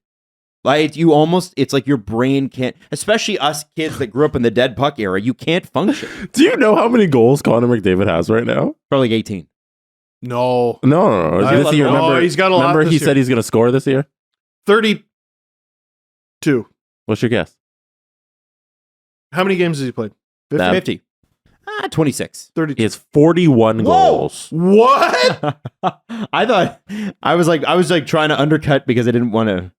Like it's like your brain can't, especially us kids that grew up in the dead puck era, you can't function. Do you know how many goals Connor McDavid has right now? Probably like 18. No. This year, remember, he's got a lot. Remember he said he's going to score this year? 32. What's your guess? How many games has he played? 50. 26. 32. He has 41 goals. What? I was like trying to undercut because I didn't want to.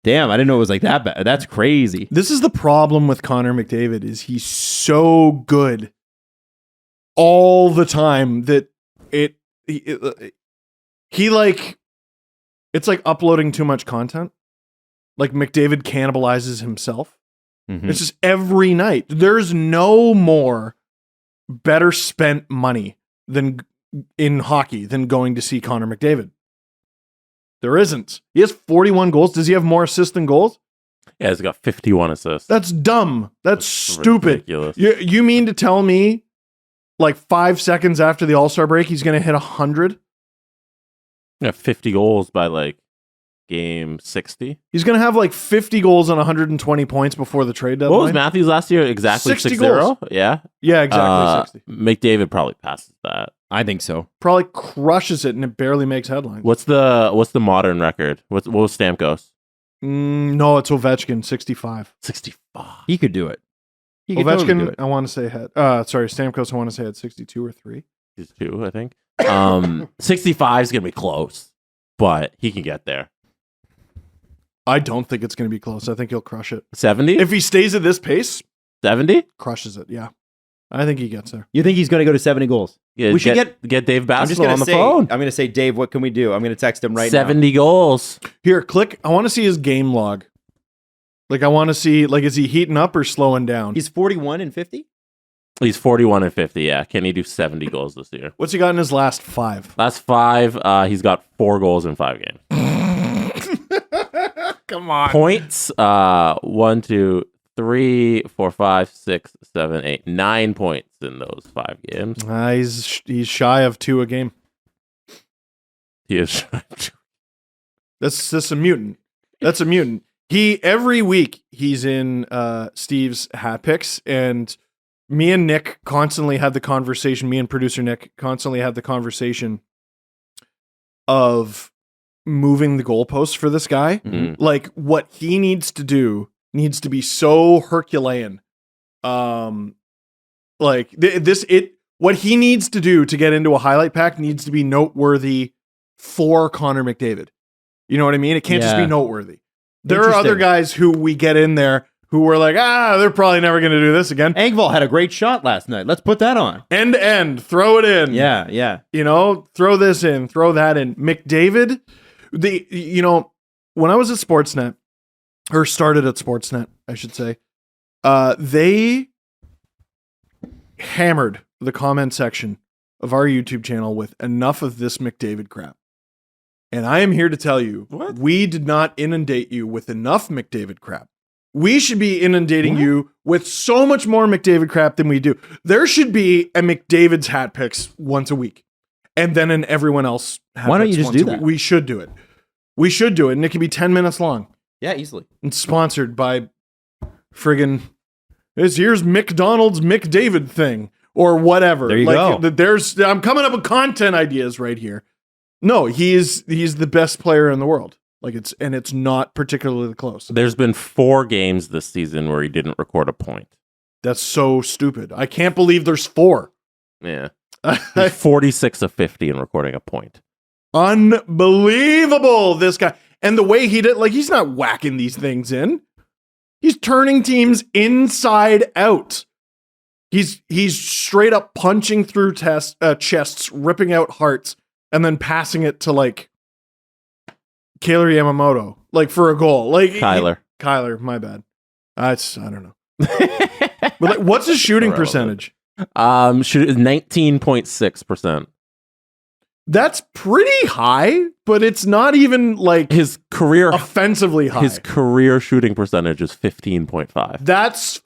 Damn, I didn't know it was like that bad. That's crazy. This is the problem with Connor McDavid, is he's so good all the time that he like, it's like uploading too much content. Like McDavid cannibalizes himself. Mm-hmm. It's just every night. There's no more better spent money than in hockey than going to see Connor McDavid. There isn't. He has 41 goals. Does he have more assists than goals? Yeah, he's got 51 assists. That's dumb. That's stupid. Ridiculous. You mean to tell me, like 5 seconds after the All-Star break, he's going to hit 100? Yeah, 50 goals by like game 60. He's going to have like 50 goals and 120 points before the trade deadline. What was Matthews last year? Exactly 60 6-0? goals. Yeah? Yeah, exactly 60. McDavid probably passes that. I think so. Probably crushes it and it barely makes headlines. What's the modern record? What was Stamkos? No, it's Ovechkin, 65. 65. He could do it. He could totally do Ovechkin, it. I want to say had. Sorry, Stamkos. I want to say had 62 or 3. He's 2, I think. 65 is gonna be close, but he can get there. I don't think it's going to be close. I think he'll crush it 70. if he stays at this pace. 70. Crushes it. Yeah, I think he gets there. You think he's going to go to 70 goals? Yeah, We should get Dave I'm just Bassel going on to the say, phone. I'm going to say, Dave, what can we do? I'm going to text him right 70 goals. Here, click. I want to see his game log. Like, I want to see, like, is he heating up or slowing down? now. He's 41 and 50? He's 41 and 50. Yeah, can he do 70 goals this year? What's he got in his last 5? Last 5, he's got 4 goals in 5 games. Come on. Points, 1, 2, 3, 4, 5, 6, 7, 8, 9 points in those 5 games. He's shy of 2 a game. He is. That's a mutant. That's a mutant. He every week he's in Steve's hat picks, and me and Nick constantly have the conversation. Me and producer Nick constantly have the conversation of moving the goalposts for this guy. Mhm. Like, what he needs to do needs to be so Herculean. What he needs to do to get into a highlight pack needs to be noteworthy for Connor McDavid. You know what I mean? It can't just be Yeah. noteworthy. There are other Interesting. guys who we get in there who were like, they're probably never going to do this again. Engvall had a great shot last night. Let's put that on. End to end, throw it in. Yeah, yeah. You know, throw this in, throw that in. McDavid, when I was at Sportsnet, or started at Sportsnet, I should say, they hammered the comment section of our YouTube channel with enough of this McDavid crap. And I am here to tell you, we did not inundate you with enough McDavid crap. We should be inundating you with so much more McDavid crap than we do. There should be a McDavid's hat picks once a week, and then an everyone else hat Why don't picks you just once do a that? week. We should do it. We should do it, and it can be 10 minutes long. Yeah, easily. And sponsored by friggin' this year's McDonald's McDavid thing or whatever. There you go. I'm coming up with content ideas right here. No, he's the best player in the world. Like it's not particularly close. There's been 4 games this season where he didn't record a point. That's so stupid. I can't believe there's 4. Yeah. He's 46 of 50 in recording a point. Unbelievable, this guy. And the way he did, like, he's not whacking these things in. He's turning teams inside out. He's straight up punching through chests, ripping out hearts, and then passing it to, like, Kailer Yamamoto, like, for a goal. Like Kyler, my bad. I don't know. But, like, what's his shooting percentage? 19.6%. That's pretty high, but it's not even, like, His career offensively high. His career shooting percentage is 15.5. That's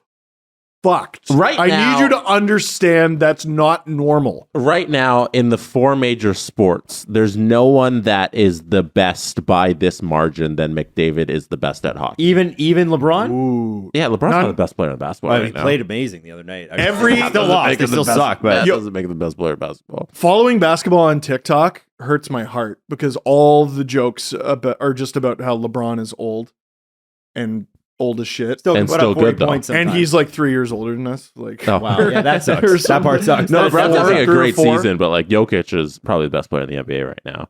fucked. Right I now- need you to understand that's not normal. Right now, in the 4 major sports, there's no one that is the best by this margin than McDavid is the best at hockey. Even LeBron? Ooh. Yeah, LeBron's not the best player in basketball Well, right he now. played amazing the other night. Every- He still lost. They still suck, but That doesn't make him the best player in basketball. Following basketball on TikTok hurts my heart because all the jokes are just about how LeBron is old and old as shit. still, And put still up 40 good, though. points And sometimes. he's like 3 years older than us. Like, Oh. Wow, yeah, that sucks. Or That part something. sucks. No, That's LeBron's four, having a 3 or great 4. season, but like Jokic is probably the best player in the NBA right now.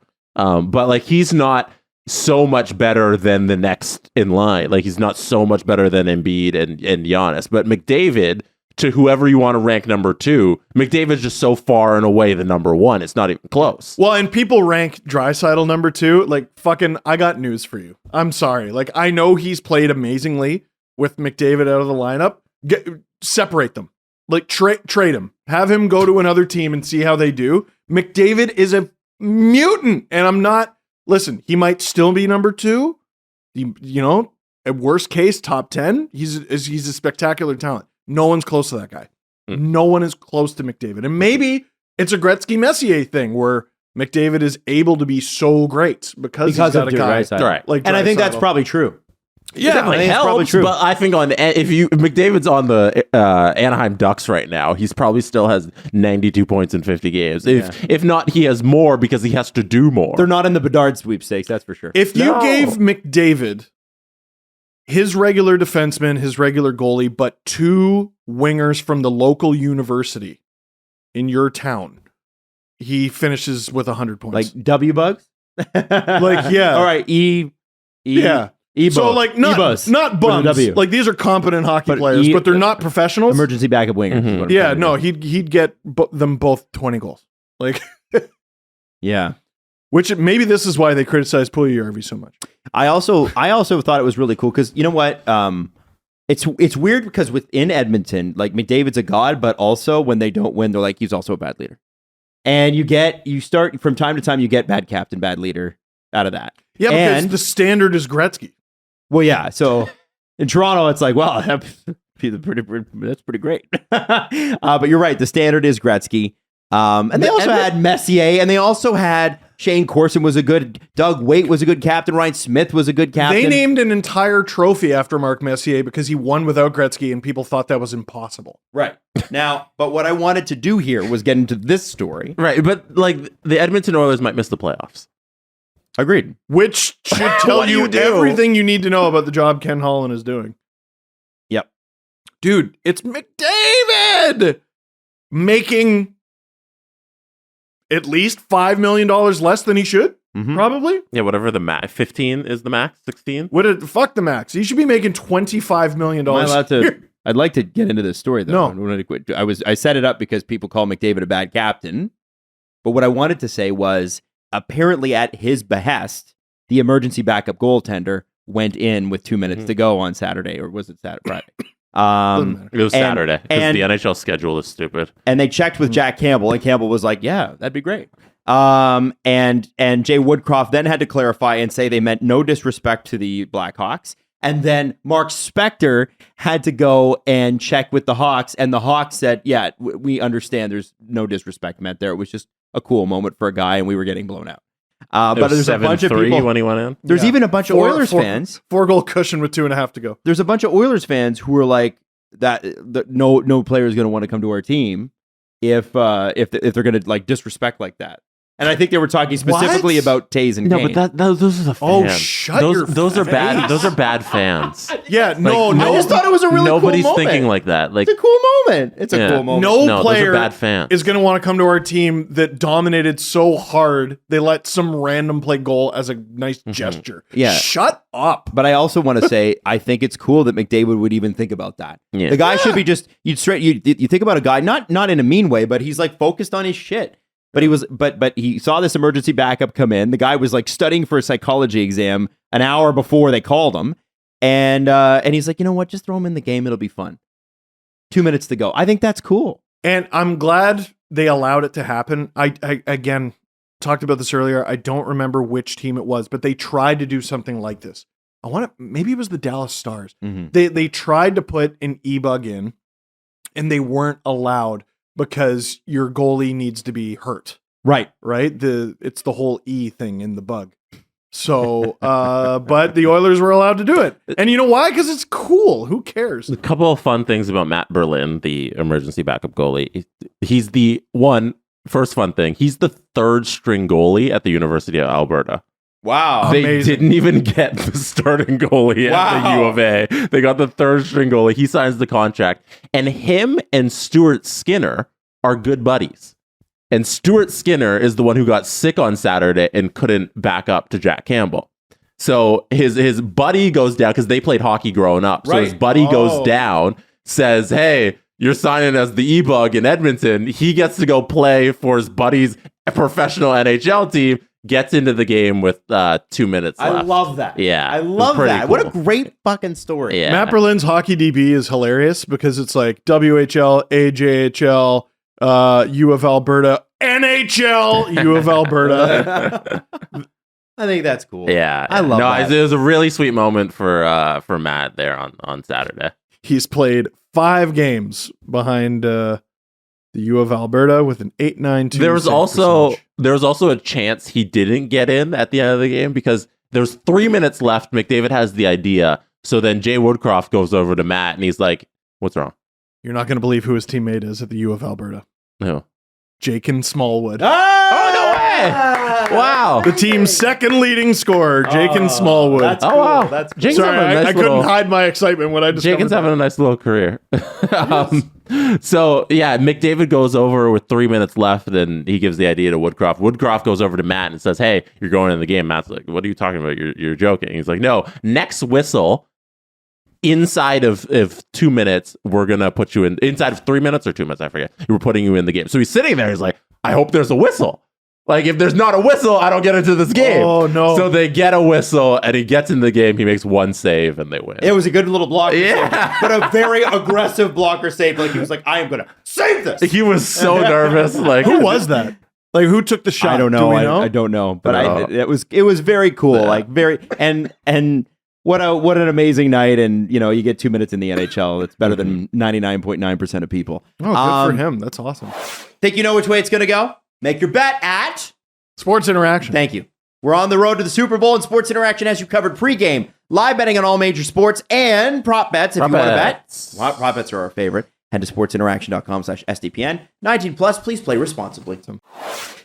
But like he's not so much better than the next in line. Like he's not so much better than Embiid and Giannis. But McDavid, to whoever you want to rank number 2, McDavid's just so far and away the number 1. It's not even close. Well, and people rank Draisaitl number 2. Like, fucking, I got news for you. I'm sorry. Like, I know he's played amazingly with McDavid out of the lineup. Separate them. Like, trade him. Have him go to another team and see how they do. McDavid is a mutant. And I'm not... Listen, he might still be number 2. At worst case, top 10. He's a spectacular talent. No one's close to that guy. No one is close to McDavid. And maybe it's a Gretzky-Messier thing where McDavid is able to be so great because he's got of a guy Draisaitl. Right. like And I think that's Draisaitl. probably true. Yeah, I think it's probably helps, true. but I think McDavid's on the Anaheim Ducks right now, he's probably still has 92 points in 50 games. If not, he has more because he has to do more. They're not in the Bedard sweepstakes, that's for sure. If you gave McDavid his regular defenseman, his regular goalie, but 2 wingers from the local university in your town, he finishes with 100 points. Like W bugs? Like, yeah. All right. Yeah. E-buzz. So like not E-buzz. bums. With a W. Like these are competent hockey But players, but they're not professionals. Emergency backup wingers. is what I'm Yeah, trying to no, do. he'd get them both 20 goals. Like, Yeah. which maybe this is why they criticize Puljujarvi so much. I also thought it was really cool because you know what? It's weird because within Edmonton, like McDavid's a god, but also when they don't win, they're like he's also a bad leader. And you start from time to time, you get bad captain, bad leader out of that. Yeah, because And- the standard is Gretzky. Well, yeah. So in Toronto, it's like, well, that's pretty great. But you're right. The standard is Gretzky. And they also had Messier, and they also had Shane Corson was a good, Doug Waite was a good captain, Ryan Smith was a good captain. They named an entire trophy after Mark Messier because he won without Gretzky, and people thought that was impossible. Right. Now, but what I wanted to do here was get into this story. Right, but like the Edmonton Oilers might miss the playoffs. Agreed. Which should tell What do you you do? everything you need to know about the job Ken Holland is doing. Yep. Dude, it's McDavid making at least $5 million less than he should, Mhm. probably. Yeah, whatever the max. 15 is the max. 16. Fuck the max. He should be making $25 million. Am I allowed to? I'd like to get into this story though. No. I wanted to quit. I set it up because people call McDavid a bad captain, but what I wanted to say was apparently at his behest, the emergency backup goaltender went in with 2 minutes to go on Saturday, or was it Saturday? Friday. Doesn't matter. It was And- Saturday because and- the NHL schedule is stupid. And they checked with Jack Campbell, and Campbell was like, "Yeah, that'd be great." And Jay Woodcroft then had to clarify and say they meant no disrespect to the Blackhawks. And then Mark Spector had to go and check with the Hawks, and the Hawks said, "Yeah, we understand. There's no disrespect meant there. It was just a cool moment for a guy, and we were getting blown out." But there's a bunch of 7-3 people. when he went in. There's Yeah. even a bunch of Oilers fans. 4-goal cushion with 2.5 to go. There's a bunch of Oilers fans who are like that. No player is going to want to come to our team if they're going to like disrespect like that. And I think they were talking specifically What? about Taze and No, Kane. but those are the fans. Oh, shut your those are bad. face. Those are bad fans. Yeah, no, I just thought it was a really Nobody's cool moment. thinking like that. Like It's a cool moment. It's a Yeah. cool moment. no those player are bad fans. is going to want to come to our team that dominated so hard they let some random play goal as a nice gesture. Yeah. Shut up. But I also want to say I think it's cool that McDavid would even think about that. Yeah. The guy should be just you think about a guy not in a mean way, but he's like focused on his shit. But he was but he saw this emergency backup come in. The guy was like studying for a psychology exam an hour before they called him, and he's like, you know what, just throw him in the game. It'll be fun. 2 minutes to go. I think that's cool. And I'm glad they allowed it to happen. I again talked about this earlier. I don't remember which team it was, but they tried to do something like this. Maybe it was the Dallas Stars. Mhm. They tried to put an EBUG in, and they weren't allowed because your goalie needs to be hurt. Right. Right? It's the whole E thing in the bug. So, but the Oilers were allowed to do it. And you know why? Because it's cool. Who cares? A couple of fun things about Matt Berlin, the emergency backup goalie. He's first fun thing. He's the third string goalie at the University of Alberta. Wow. They Amazing. didn't even get the starting goalie at the U of A. They got the third string goalie. He signs the contract. And him and Stuart Skinner are good buddies. And Stuart Skinner is the one who got sick on Saturday and couldn't back up to Jack Campbell. So his buddy goes down because they played hockey growing up. So his Right. buddy Oh. goes down, says, "Hey, you're signing as the EBUG in Edmonton." He gets to go play for his buddy's professional NHL team. Gets into the game with 2 minutes left. I love that. Yeah, I it was love pretty that. What a cool. great fucking story. Yeah. Matt Berlin's hockey DB is hilarious because it's like WHL, AJHL, U of Alberta, NHL, U of Alberta. I think that's cool. Yeah, I love that. It was a really sweet moment for Matt there on Saturday. He's played 5 games behind the U of Alberta with an 8.92. There was save also percentage. a chance he didn't get in at the end of the game because there's 3 minutes left. McDavid has the idea, so then Jay Woodcroft goes over to Matt and he's like, "What's wrong?" You're not going to believe who his teammate is at the U of Alberta. No. Jake and Smallwood. Oh, no way! Wow. The team's second leading scorer, Jake and Smallwood. That's Oh, cool. wow. That's cool. Jake's Sorry, having a nice I little- couldn't hide my excitement when I discovered Jenkins that. having a nice little career. So, yeah, McDavid goes over with 3 minutes left, and he gives the idea to Woodcroft. Woodcroft goes over to Matt and says, hey, you're going in the game. Matt's like, what are you talking about? You're joking. He's like, no, next whistle, inside of 2 minutes, we're going to put you in. Inside of 3 minutes or 2 minutes, I forget. We're putting you in the game. So he's sitting there. He's like, I hope there's a whistle. Like, if there's not a whistle, I don't get into this game. Oh, no. So they get a whistle, and he gets in the game. He makes one save, and they win. It was a good little blocker Yeah. save, but a very aggressive blocker save. Like he was like, I am going to save this. He was so nervous. Like, Who was that? Like, who took the shot? I don't Do know. we know? I don't know, but No. it was very cool. Yeah. Like very and what an amazing night. And you know, you get 2 minutes in the NHL. It's better than 99.9% of people. Oh, good for him. That's awesome. Think you know which way it's going to go? Make your bet at. Sports Interaction. Thank you. We're on the road to the Super Bowl, and Sports Interaction has you covered pregame, live betting on all major sports, and prop bets if you want to bet. Well, prop bets are our favorite. Head to sportsinteraction.com/SDPN. 19 plus, please play responsibly.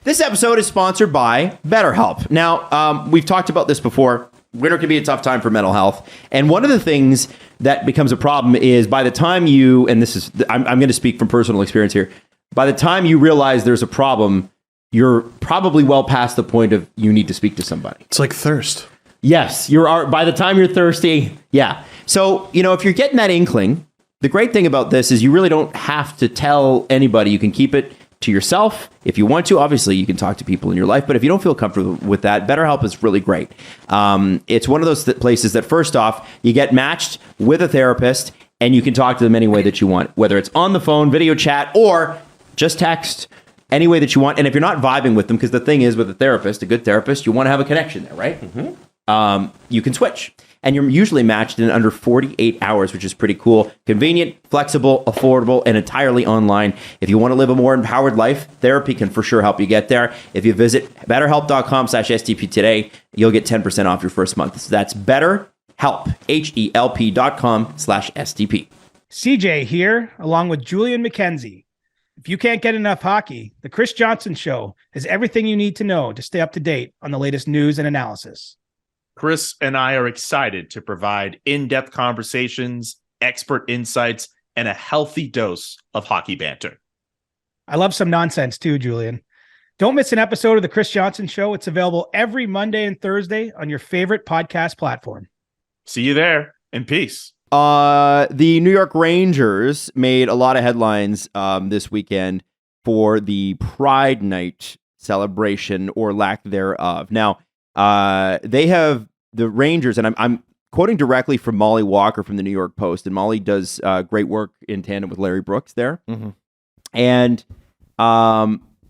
This episode is sponsored by BetterHelp. Now, we've talked about this before. Winter can be a tough time for mental health. And one of the things that becomes a problem is by the time you, and this is, I'm going to speak from personal experience here, by the time you realize there's a problem, you're probably well past the point of you need to speak to somebody. It's like thirst. Yes, by the time you're thirsty. Yeah. So, you know, if you're getting that inkling, the great thing about this is you really don't have to tell anybody. You can keep it to yourself if you want to. Obviously, you can talk to people in your life, but if you don't feel comfortable with that, BetterHelp is really great. It's one of those places that, first off, you get matched with a therapist and you can talk to them any way that you want, whether it's on the phone, video chat, or just text. Any way that you want. And if you're not vibing with them, because the thing is with a therapist, a good therapist, you want to have a connection there, right? Mm-hmm. You can switch. And you're usually matched in under 48 hours, which is pretty cool. Convenient, flexible, affordable, and entirely online. If you want to live a more empowered life, therapy can for sure help you get there. If you visit betterhelp.com/STP today, you'll get 10% off your first month. So that's BetterHelp, HELP.com/STP. CJ here, along with Julian McKenzie. If you can't get enough hockey, The Chris Johnson Show has everything you need to know to stay up to date on the latest news and analysis. Chris and I are excited to provide in-depth conversations, expert insights, and a healthy dose of hockey banter. I love some nonsense too, Julian. Don't miss an episode of The Chris Johnson Show. It's available every Monday and Thursday on your favorite podcast platform. See you there, and peace. The New York Rangers made a lot of headlines this weekend for the Pride Night celebration or lack thereof. Now, they have the Rangers, and I'm quoting directly from Molly Walker from the New York Post, and Molly does great work in tandem with Larry Brooks there. Mm-hmm. And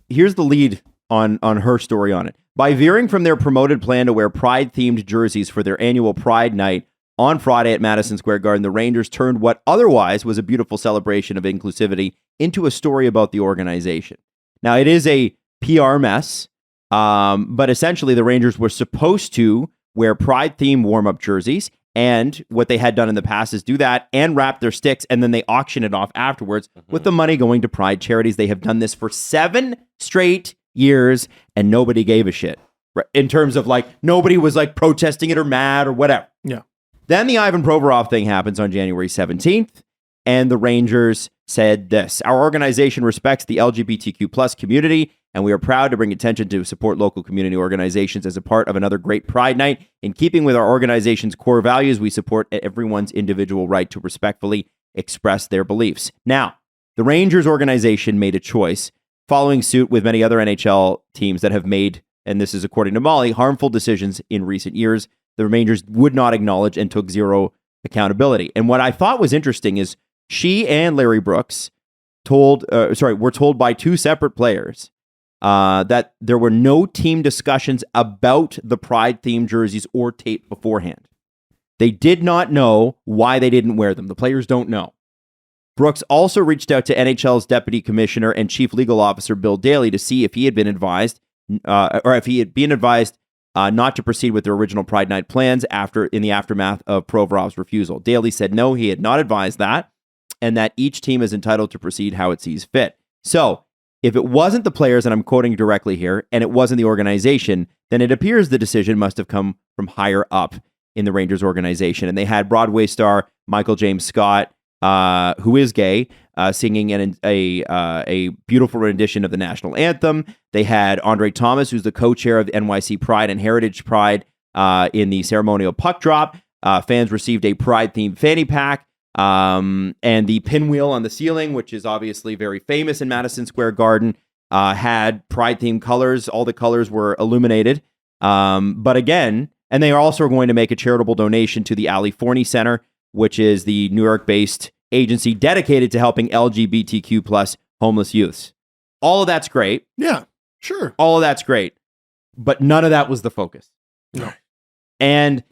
here's the lead on her story on it. By veering from their promoted plan to wear Pride-themed jerseys for their annual Pride Night on Friday at Madison Square Garden, the Rangers turned what otherwise was a beautiful celebration of inclusivity into a story about the organization. Now, it is a PR mess, but essentially the Rangers were supposed to wear Pride-themed warm-up jerseys, and what they had done in the past is do that and wrap their sticks, and then they auction it off afterwards with the money going to Pride charities. They have done this for 7 straight years, and nobody gave a shit. In terms of, like, nobody was, like, protesting it or mad or whatever. Yeah. Then the Ivan Provorov thing happens on January 17th, and the Rangers said this: our organization respects the LGBTQ plus community, and we are proud to bring attention to support local community organizations as a part of another great Pride Night. In keeping with our organization's core values, we support everyone's individual right to respectfully express their beliefs. Now, the Rangers organization made a choice, following suit with many other NHL teams that have made, and this is according to Molly, harmful decisions in recent years. The Rangers would not acknowledge and took zero accountability. And what I thought was interesting is she and Larry Brooks were told by 2 separate players that there were no team discussions about the Pride-themed jerseys or tape beforehand. They did not know why they didn't wear them. The players don't know. Brooks also reached out to NHL's Deputy Commissioner and Chief Legal Officer Bill Daly to see if he had been advised, not to proceed with their original Pride Night plans in the aftermath of Provorov's refusal. Daly said no, he had not advised that, and that each team is entitled to proceed how it sees fit. So, If it wasn't the players, and I'm quoting directly here, and it wasn't the organization, then it appears the decision must have come from higher up in the Rangers organization. And they had Broadway star Michael James Scott, who is gay, singing a beautiful rendition of the national anthem. They had Andre Thomas, who's the co-chair of the NYC Pride and Heritage Pride, in the ceremonial puck drop. Fans received a Pride-themed fanny pack. And the pinwheel on the ceiling, which is obviously very famous in Madison Square Garden, had Pride-themed colors. All the colors were illuminated. But again, and they are also going to make a charitable donation to the Ali Forney Center, which is the New York-based agency dedicated to helping LGBTQ plus homeless youths. All of that's great. Yeah, sure. All of that's great. But none of that was the focus. No. And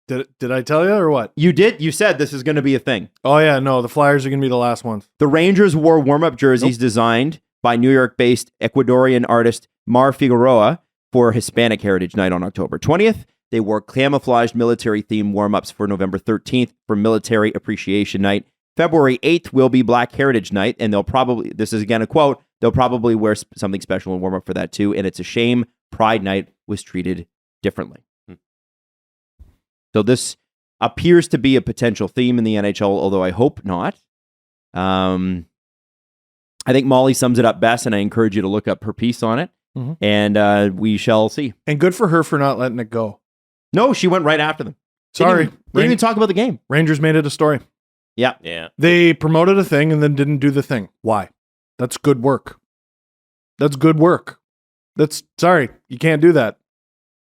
Did I tell you or what? you did. You said this is going to be a thing. Oh yeah, no, the Flyers are going to be the last ones. The Rangers wore warm-up jerseys designed by New York-based Ecuadorian artist Mar Figueroa for Hispanic Heritage Night on October 20th. They wore camouflaged military-themed warm-ups for November 13th for Military Appreciation Night. February 8th will be Black Heritage Night, and they'll probably, this is again a quote, they'll probably wear something special and warm-up for that too, and it's a shame Pride Night was treated differently. So this appears to be a potential theme in the NHL, although I hope not. I think Molly sums it up best, and I encourage you to look up her piece on it, and we shall see. And good for her for not letting it go. No, she went right after them. Sorry. Didn't even talk about the game. Rangers made it a story. Yeah. Yeah. They promoted a thing and then didn't do the thing. Why? That's good work. That's good work. Sorry, you can't do that.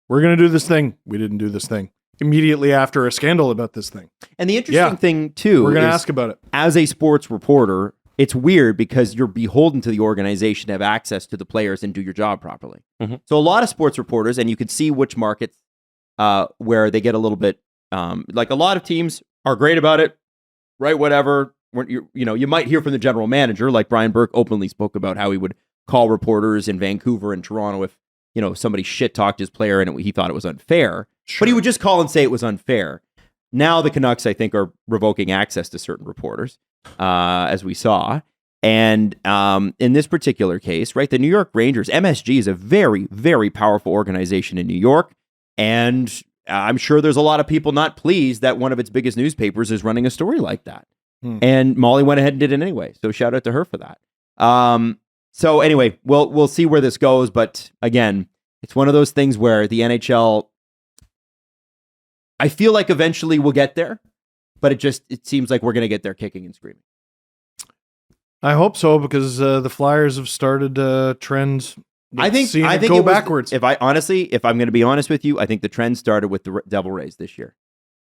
We're going to do this thing. We didn't do this thing. Immediately after a scandal about this thing. And the interesting thing, too, we're going to is ask about it. As a sports reporter, it's weird because you're beholden to the organization to have access to the players and do your job properly. Mm-hmm. So a lot of sports reporters, and you can see which markets where they get a little bit, like a lot of teams are great about it, right? Whatever. You might hear from the general manager, like Brian Burke openly spoke about how he would call reporters in Vancouver and Toronto if, somebody shit talked his player and he thought it was unfair. Sure. But he would just call and say it was unfair. Now the Canucks, I think, are revoking access to certain reporters, as we saw. And in this particular case, right, the New York Rangers, MSG is a very, very powerful organization in New York. And I'm sure there's a lot of people not pleased that one of its biggest newspapers is running a story like that. And Molly went ahead and did it anyway. So shout out to her for that. So anyway, we'll see where this goes. But again, it's one of those things where the NHL, I feel like eventually we'll get there, but it seems like we're going to get there kicking and screaming. I hope so, because the Flyers have started trends. I think go backwards. If I'm going to be honest with you, I think the trend started with the Devil Rays this year.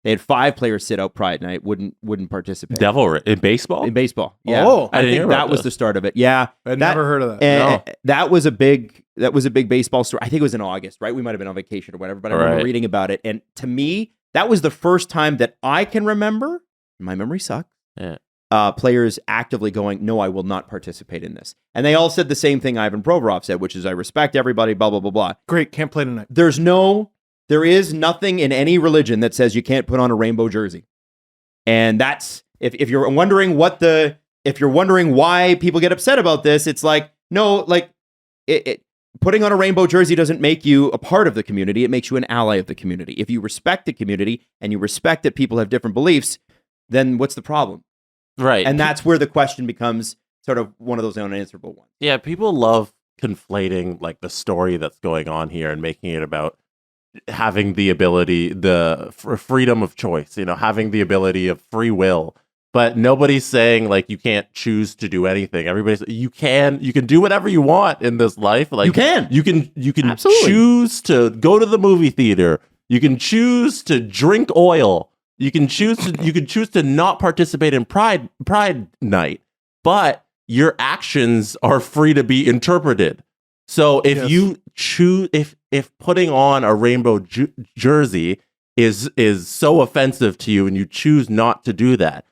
They had 5 players sit out Pride Night, wouldn't participate. In baseball? In baseball, yeah. Oh, I think that was the start of it. Yeah, I'd never heard of that. No. That was a big baseball story. I think it was in August, right? We might have been on vacation or whatever, but I remember reading about it. And to me, that was the first time that I can remember. My memory sucks. Yeah. Players actively going, no, I will not participate in this. And they all said the same thing Ivan Provorov said, which is, I respect everybody, blah, blah, blah, blah. Great, can't play tonight. There is nothing in any religion that says you can't put on a rainbow jersey. And that's, if you're wondering why people get upset about this, it's like, no, like putting on a rainbow jersey doesn't make you a part of the community. It makes you an ally of the community. If you respect the community and you respect that people have different beliefs, then what's the problem? Right. And that's where the question becomes sort of one of those unanswerable ones. Yeah, people love conflating like the story that's going on here and making it about having the ability, the freedom of choice, having the ability of free will. But nobody's saying like you can't choose to do anything. Everybody's you can do whatever you want in this life. Like you can Absolutely. choose to go to the movie theater. You can choose to drink oil. You can choose to not participate in Pride Night. But your actions are free to be interpreted. So if you choose, if putting on a rainbow jersey is so offensive to you and you choose not to do that,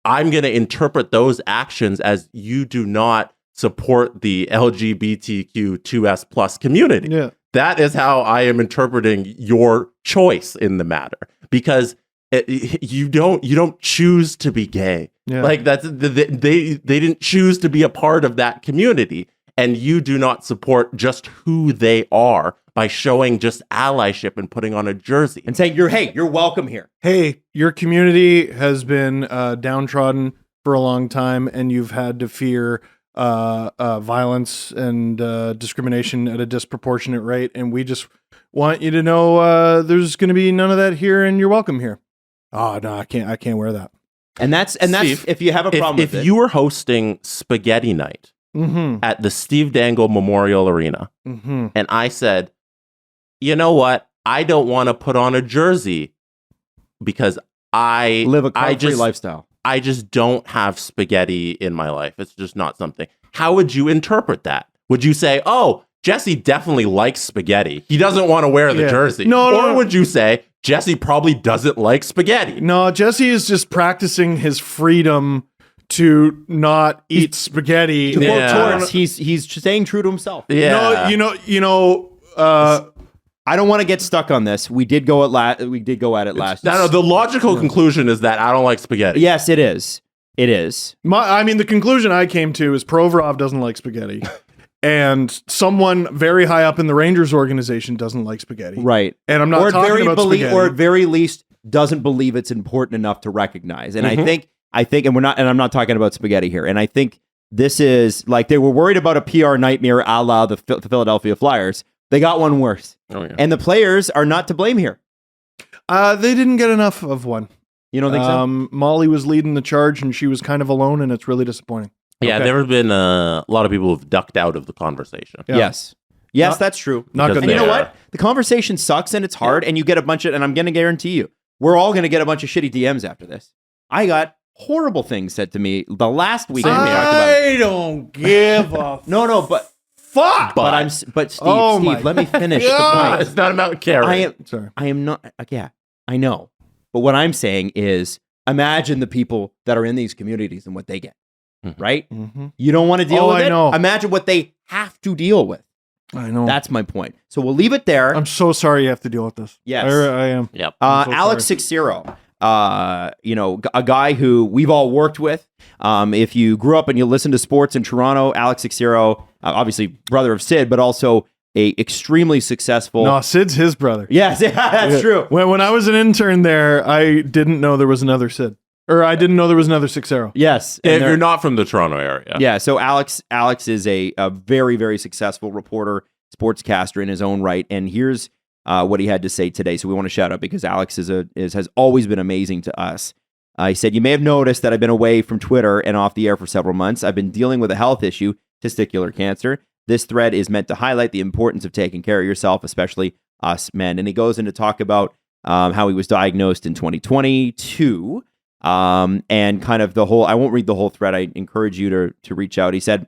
I'm going to interpret those actions as you do not support the LGBTQ2S plus community. Yeah. That is how I am interpreting your choice in the matter. Because you don't choose to be gay. Yeah. Like they didn't choose to be a part of that community, and you do not support just who they are by showing just allyship and putting on a jersey And saying, you're welcome here. Hey, your community has been downtrodden for a long time, and you've had to fear violence and discrimination at a disproportionate rate, and we just want you to know there's going to be none of that here, and you're welcome here. Oh no, I can't wear that. And that's Steve, if you have a problem if with it. you were hosting spaghetti night at the Steve Dangle Memorial Arena, and I said, you know what, I don't want to put on a jersey because I live a carb-free lifestyle. I just don't have spaghetti in my life. It's just not something. How would you interpret that? Would you say, oh, Jesse definitely likes spaghetti, he doesn't want to wear the jersey? Or would you say, Jesse probably doesn't like spaghetti? No, Jesse is just practicing his freedom to not eat spaghetti. He's staying true to himself. Yeah. I don't want to get stuck on this. We did go at it last. No, the logical conclusion is that I don't like spaghetti. Yes, it is. It is. The conclusion I came to is Provorov doesn't like spaghetti. And someone very high up in the Rangers organization doesn't like spaghetti. Right. And I'm not talking about spaghetti. Or at very least doesn't believe it's important enough to recognize. And I think, and I'm not talking about spaghetti here. And I think this is like, they were worried about a PR nightmare a la the Philadelphia Flyers. They got one worse. Oh, yeah. And the players are not to blame here. They didn't get enough of one. You don't think so? Molly was leading the charge and she was kind of alone, and it's really disappointing. Yeah, Okay. there have been a lot of people who've ducked out of the conversation. Yeah. Yes, that's true. Not Because good. And you know Yeah. what? The conversation sucks and it's hard, and you get a bunch of, and I'm going to guarantee you, we're all going to get a bunch of shitty DMs after this. I got horrible things said to me the last week. I don't give a but fuck. But Steve, Oh my let me finish the God. point. It's not about caring. Sorry. I am not. Yeah, I know. But what I'm saying is, imagine the people that are in these communities and what they get. Right? Mm-hmm. You don't want to deal with I it. know. Imagine what they have to deal with. I know. That's my point. So we'll leave it there. I'm so sorry you have to deal with this. Yes. I am. Yep. I'm so Alex Seixeiro, a guy who we've all worked with. If you grew up and you listen to sports in Toronto, Alex Seixeiro, obviously brother of Sid, but also a extremely successful. No, Sid's his brother. Yes, that's true. When I was an intern there, I didn't know there was another Sid. Or I didn't know there was another Seixeiro. Yes. If you're not from the Toronto area. Yeah, so Alex is a very, very successful reporter, sportscaster in his own right. And here's what he had to say today. So we want to shout out because Alex has always been amazing to us. He said, you may have noticed that I've been away from Twitter and off the air for several months. I've been dealing with a health issue, testicular cancer. This thread is meant to highlight the importance of taking care of yourself, especially us men. And he goes in to talk about how he was diagnosed in 2022. And kind of the whole, I won't read the whole thread. I encourage you to reach out. He said,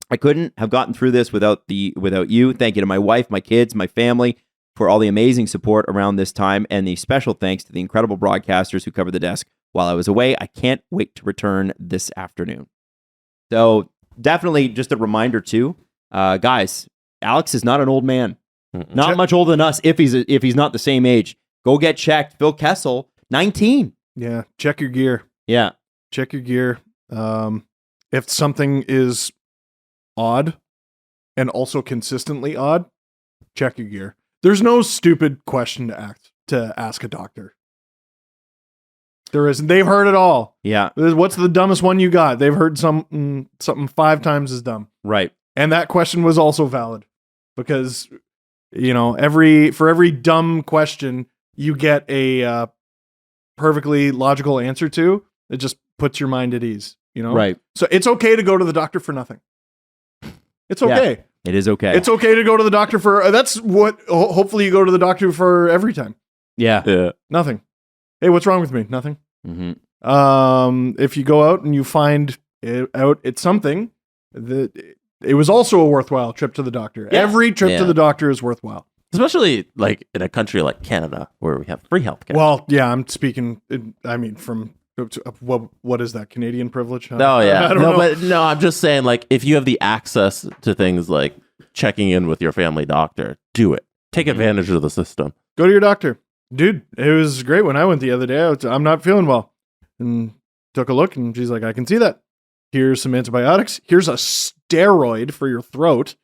I couldn't have gotten through this without you. Thank you to my wife, my kids, my family for all the amazing support around this time. And the special thanks to the incredible broadcasters who covered the desk while I was away. I can't wait to return this afternoon. So definitely just a reminder too, guys, Alex is not an old man, not much older than us. If he's not the same age, go get checked. Phil Kessel, 19. Yeah. Check your gear. Yeah. Check your gear. If something is odd and also consistently odd, check your gear. There's no stupid question to ask a doctor. There isn't. They've heard it all. Yeah. What's the dumbest one you got? They've heard something 5 times as dumb. Right. And that question was also valid because, for every dumb question you get a perfectly logical answer to, it just puts your mind at ease, Right. So it's okay to go to the doctor for nothing. It's okay. Yeah, it is okay. It's okay to go to the doctor for, that's what, hopefully you go to the doctor for every time. Yeah. Nothing. Hey, what's wrong with me? Nothing. Mm-hmm. If you go out and you find out it's something, it was also a worthwhile trip to the doctor. Yeah. Every trip to the doctor is worthwhile. Especially like in a country like Canada where we have free healthcare. Well, yeah, I'm speaking, from, what is that, Canadian privilege? Huh? Oh yeah. I don't know. I'm just saying, like, if you have the access to things like checking in with your family doctor, do it. Take advantage of the system. Go to your doctor. Dude, it was great when I went the other day. I'm not feeling well. And took a look, and she's like, I can see that. Here's some antibiotics. Here's a steroid for your throat.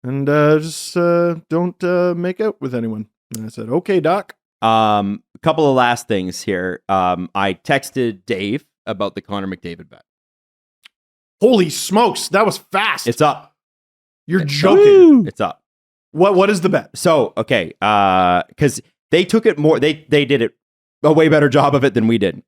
And just don't make out with anyone. And I said, okay, doc. A couple of last things here. I texted Dave about the Connor McDavid bet. Holy smokes, that was fast. It's up. You're joking. It's up. What is the bet? So, okay, because they took it more, they did it a way better job of it than we did.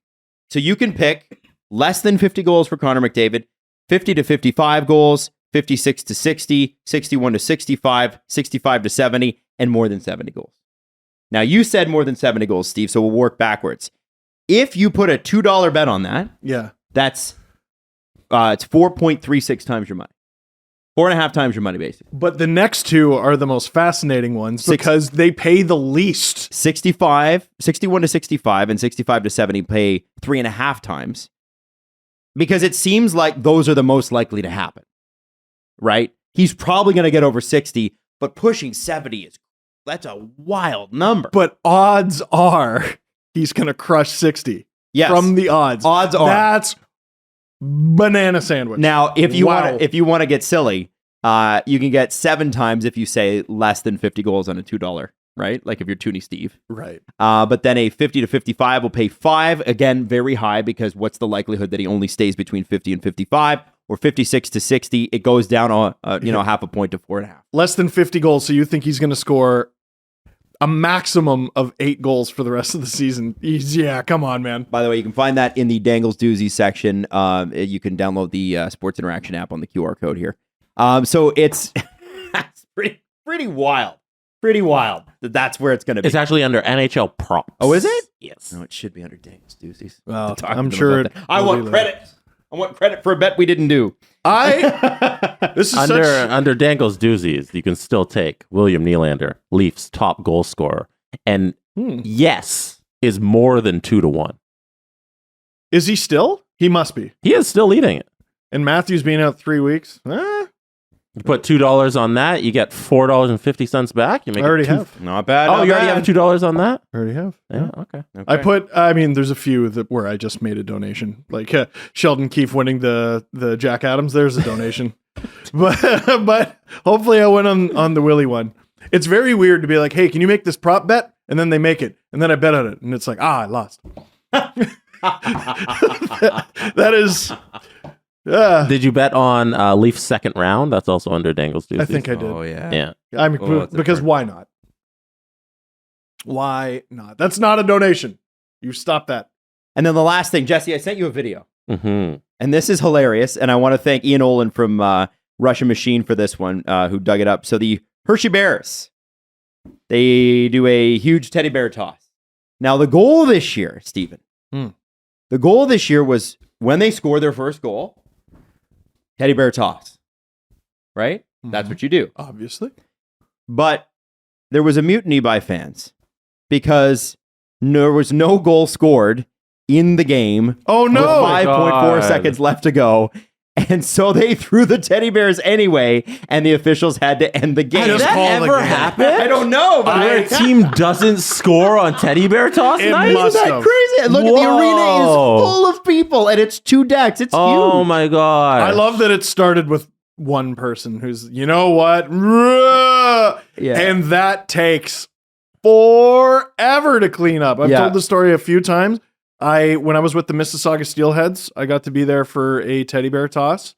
So you can pick less than 50 goals for Connor McDavid, 50 to 55 goals, 56 to 60, 61 to 65, 65 to 70, and more than 70 goals. Now, you said more than 70 goals, Steve, so we'll work backwards. If you put a $2 bet on that, yeah, that's it's 4.36 times your money. 4.5 times your money, basically. But the next two are the most fascinating ones because they pay the least. 61 to 65 and 65 to 70 pay 3.5 times because it seems like those are the most likely to happen, right? He's probably going to get over 60, but pushing 70 that's a wild number. But odds are he's going to crush 60. Yes. From the odds. Odds are. That's banana sandwich. Now, if you want to get silly, you can get 7 times if you say less than 50 goals on a $2, right? Like if you're Toonie Steve. Right. But then a 50 to 55 will pay 5. Again, very high because what's the likelihood that he only stays between 50 and 55? Or 56 to 60, it goes down half a point to 4.5. Less than 50 goals, so you think he's going to score a maximum of 8 goals for the rest of the season. Yeah, come on, man. By the way, you can find that in the Dangles Doozies section. You can download the Sports Interaction app on the QR code here. So it's pretty wild. Pretty wild that's where it's going to be. It's actually under NHL props. Oh, is it? Yes. No, it should be under Dangles Doozies. Well, I'm sure. I want credit. I want credit for a bet we didn't do. This is under Dangle's doozies. You can still take William Nylander, Leafs top goal scorer, and yes, is more than 2-1. Is he still? He must be. He is still leading it. And Matthews being out 3 weeks. You put $2 on that, you get $4.50 back. You make I already have. Not bad. Oh, you already have $2 on that? I already have. Yeah. Okay. There's a few where I just made a donation, like Sheldon Keefe winning the Jack Adams. There's a donation, but hopefully I went on the Willie one. It's very weird to be like, hey, can you make this prop bet? And then they make it, and then I bet on it, and it's like, I lost. That is. Did you bet on Leafs second round? That's also under Dangle's doozies. I think I did. Oh yeah. Yeah. I mean, because why not? Why not? That's not a donation. You stop that. And then the last thing, Jesse, I sent you a video. Mm-hmm. And this is hilarious. And I want to thank Ian Olin from Russian Machine for this one, who dug it up. So the Hershey Bears, they do a huge teddy bear toss. Now, the goal this year, Stephen, the goal this year was when they score their first goal, teddy bear toss, right? That's what you do. Obviously. But there was a mutiny by fans because there was no goal scored in the game. Oh, no. With 5.4 seconds left to go. And so they threw the teddy bears anyway, and the officials had to end the game. Has that ever happened? I don't know. But Where a team doesn't score on teddy bear toss It night? must Isn't that have. crazy? Look, the arena is full of people, and it's 2 decks. It's Oh huge. my god! I love that it started with one person who's, you know what? Yeah. And that takes forever to clean up. I've told the story a few times. When I was with the Mississauga Steelheads, I got to be there for a teddy bear toss.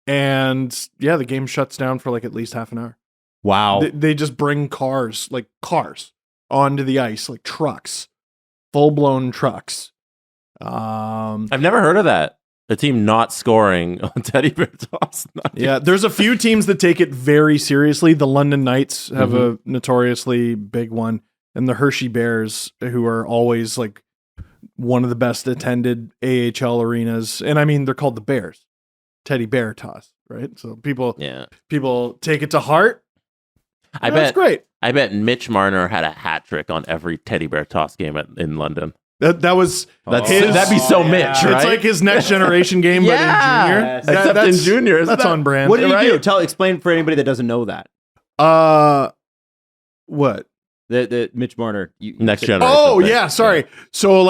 And yeah, the game shuts down for like at least half an hour. Wow. They just bring cars onto the ice, like trucks, full-blown trucks. I've never heard of that. A team not scoring on teddy bear toss. Yeah, there's a few teams that take it very seriously. The London Knights have a notoriously big one, and the Hershey Bears, who are always like one of the best attended AHL arenas. And I mean, they're called the Bears. Teddy bear toss, right? So people take it to heart. That's great. I bet Mitch Marner had a hat trick on every teddy bear toss game in London. That'd be so Mitch, right? It's like his next generation game, but in junior. Yes. Except in junior. That's on brand. What did he do? Explain for anybody that doesn't know that. What? The Mitch Marner. Next generation. Oh thing. yeah, sorry. So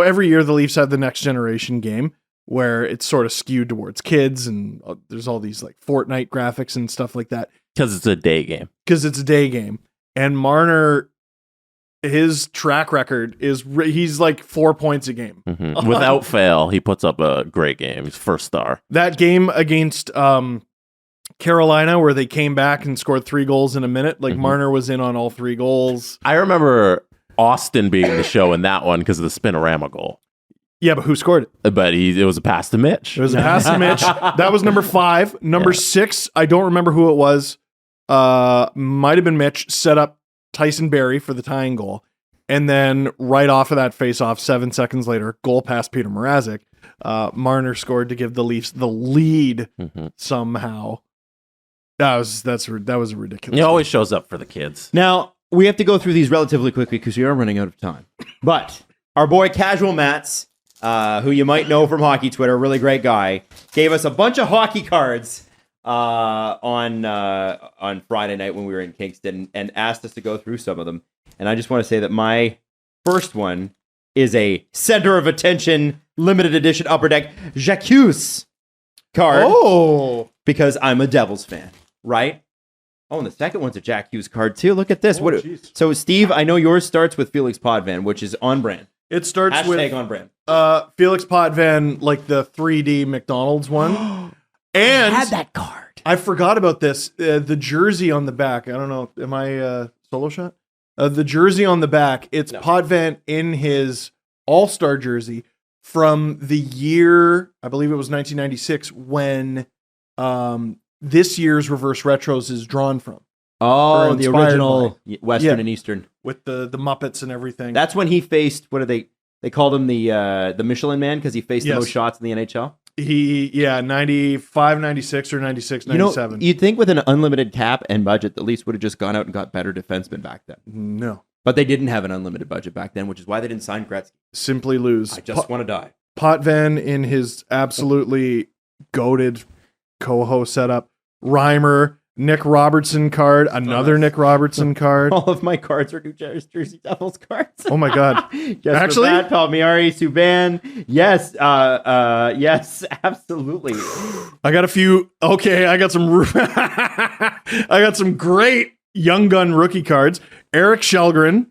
every year the Leafs have the next generation game where it's sort of skewed towards kids, and there's all these like Fortnite graphics and stuff like that Because it's a day game. because it's a day game. And Marner, his track record is he's like 4 points a game. Mhm. Without fail, he puts up a great game. He's first star. That game against Carolina, where they came back and scored 3 goals in a minute, like Marner was in on all 3 goals. I remember Austin being the show in that one because of the spinorama goal. Yeah, but who scored it? But it was a pass to Mitch. It was a pass to Mitch. That was number 5. Number 6, I don't remember who it was. Might have been Mitch, set up Tyson Barrie for the tying goal. And then right off of that face-off, 7 seconds later, goal past Peter Mrazek. Marner scored to give the Leafs the lead somehow. That was a ridiculous. He always shows up for the kids. Now, we have to go through these relatively quickly because we are running out of time. But our boy Casual Mats, who you might know from hockey Twitter, really great guy, gave us a bunch of hockey cards on Friday night when we were in Kingston and asked us to go through some of them. And I just want to say that my first one is a Center of Attention limited edition Upper Deck Jacques card. Oh, because I'm a Devils fan, right? Oh, and the second one's a Jack Hughes card too. Look at this. So, Steve, I know yours starts with Felix Potvin, which is on brand. it starts Hashtag with on brand. Felix Potvin, like the 3D McDonald's one. And I had that card. I forgot about this. The jersey on the back. I don't know. Am I solo shot? The jersey on the back. It's Potvin in his All-Star jersey from the year, I believe it was 1996, when this year's reverse retros is drawn from. Oh, Or the inspired original Western Yeah. and Eastern. With the Muppets and everything. That's when he faced, what are they called him the Michelin Man because he faced the Yes. most shots in the NHL. 95, 96, or 96, You know, 97. you'd think with an unlimited cap and budget, the Leafs would have just gone out and got better defensemen back then. No. But they didn't have an unlimited budget back then, which is why they didn't sign Gretzky. Simply lose. I just want to die. Potvin in his absolutely goated coho setup. Reimer, Nick Robertson card, another Nick Robertson card. All of my cards are New Jersey Devils cards. Oh my God. Jesper Actually? Bratt, Palmieri, Subban. Yes, yes, absolutely. I got a few. Okay, I got some. I got some great young gun rookie cards. Eric Shelgren,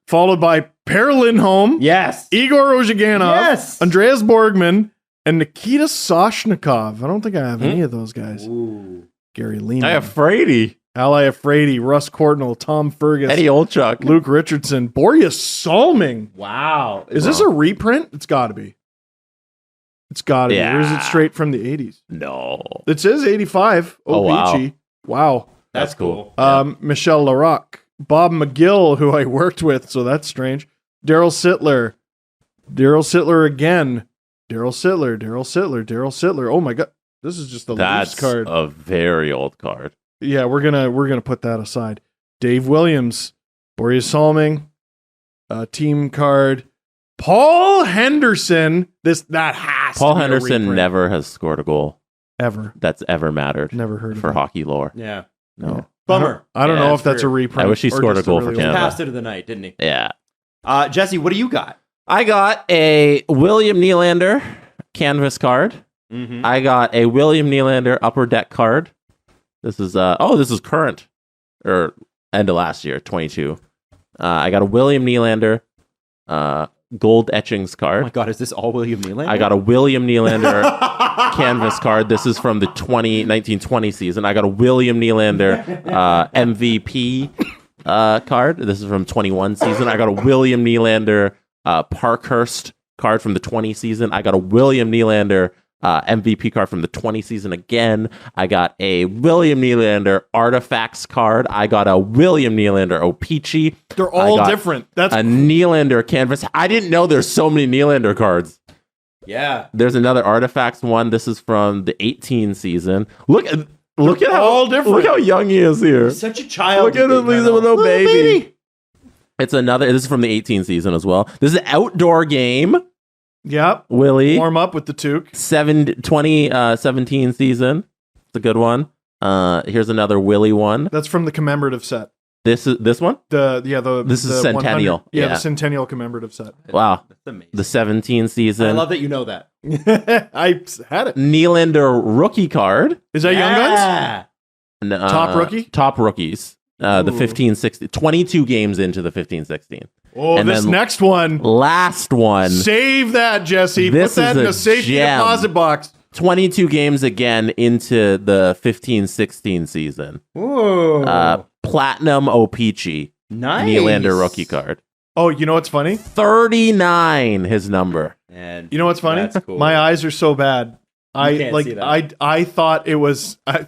followed by Per Lindholm, Yes. Igor Ozhiganov, Yes. Andreas Borgman, and Nikita Soshnikov. I don't think I have any of those guys. Ooh. Gary Lehman, I have Frady. Ali Afraidy, Russ Courtnall, Tom Fergus, Eddie Olchuk. Luke Richardson, Boreas Salming. Wow. Is this a reprint? It's got to be. It's got to be. Or is it Yeah. straight from the 80s? No. It says 85. Oh, wow. Opeachy. Wow. That's cool. Michelle Larocque, Bob McGill, who I worked with, so that's strange. Daryl Sittler again. Daryl Sittler. Oh my God, this is just the Leafs That's card. a very old card. Yeah, we're gonna put that aside. Dave Williams, Boreas Salming, team card. Paul Henderson. That has Paul to be a Henderson reprint. never has scored a goal ever. that's ever mattered Never heard of for it. hockey lore. Yeah. No. Bummer. I don't Yeah, know it's if that's a weird. reprint. I wish he or scored a just goal for really Canada. old- Passed it of the night, didn't he? Yeah. Jesse, what do you got? I got a William Nylander canvas card. Mm-hmm. I got a William Nylander upper deck card. This is this is current or end of last year, 22. I got a William Nylander gold etchings Oh card. my God, is this all William Nylander? I got a William Nylander canvas card. This is from the 1920 season. I got a William Nylander MVP card. This is from 21 season. I got a William Nylander Parkhurst card from the 20 season. I got a William Nylander MVP card from the 20 season again. I got a William Nylander Artifacts card. I got a William Nylander Opeachy. They're I all got different. That's a Nylander canvas. I didn't know there's so many Nylander cards. Yeah. There's another Artifacts one. This is from the 18 season. Look at how all different. Look how young he is here. Such a child. Look at him. He's a little Little baby. It's another. This is from the 18 season as well. This is an outdoor game. Yep. Willie. Warm up with the toque. 2017 season. It's a good one. Here's another Willie one. That's from the commemorative set. This one? This is Centennial. The Centennial commemorative set. Wow. That's amazing. The 17 season. I love that you know that. I had it. Nylander rookie card. Is that Young Guns? Top rookie? Top rookies. The 15-16. 22 games into the 15-16. Oh, and this next one. Last one. Save that, Jesse. This Put that is in a a safety gem. deposit box. 22 games again into the 15-16 season. Whoa. Platinum O-Pee-Chee. Nice. Nylander rookie card. Oh, you know what's funny? 39 his number. And You know what's funny? That's cool. My eyes are so bad. can't see that. I thought it was I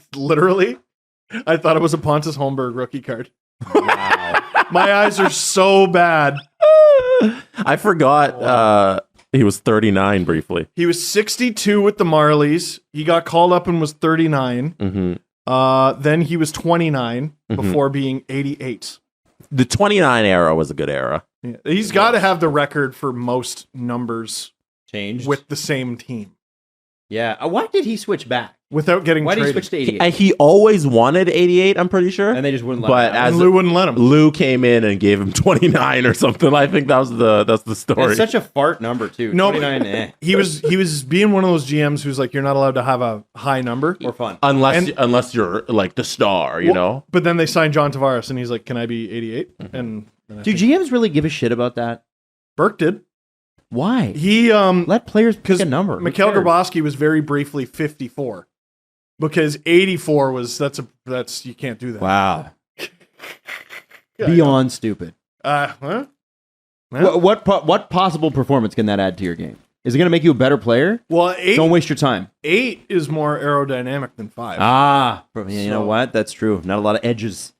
thought it was a Pontus Holmberg rookie card. Wow. My eyes are so bad. I forgot he was 39 briefly. He was 62 with the Marlies. He got called up and was 39. Mm-hmm. Then he was 29 before being 88. The 29 era was a good era. Yeah. He's got to have the record for most numbers Changed. with the same team Yeah. Why did he switch back? without getting Why did he traded. switch to 88? He always wanted 88, I'm pretty sure. And they just wouldn't let But him have it. as And Lou wouldn't let him. Lou came in and gave him 29 or something. I think that's the story. It's such a fart number too. No, 29, He was being one of those GMs who's like, you're not allowed to have a high number. or fun. unless you're like the star, you know. But then they signed John Tavares, and he's like, "Can I be 88?" And I Do think GMs really give a shit about that? Burke did. Why? He Let players pick because a number. Who Mikhail cares? Grabowski was very briefly 54 because 84 was that's you can't do that. Wow. Yeah, Beyond stupid. Huh? What possible performance can that add to your game? Is it going to make you a better player? Well, Don't waste your time. 8 is more aerodynamic than 5. You know what? That's true. Not a lot of edges.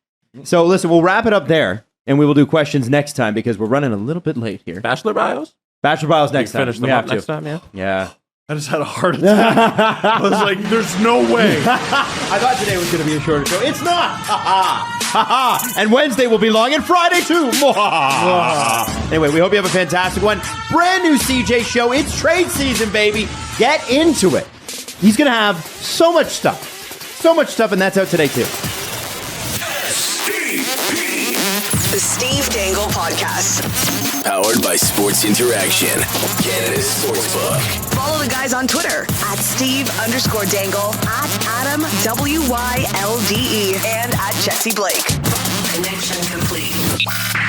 So listen, we'll wrap it up there, and we will do questions next time because we're running a little bit late here. Bachelor bios? Bachelor Biles next time. Finish them We up have to. next time, yeah. Yeah. I just had a heart attack. I was like, "There's no way." I thought today was going to be a shorter show. It's not. Ha ha. Ha ha. And Wednesday will be long, and Friday too. Anyway, we hope you have a fantastic one. Brand new CJ show. It's trade season, baby. Get into it. He's going to have so much stuff, and that's out today too. The Steve Dangle Podcast. Powered by Sports Interaction, Canada's Sportsbook. Follow the guys on Twitter at Steve_Dangle, at Adam WYLDE, and at Jesse Blake. Connection complete.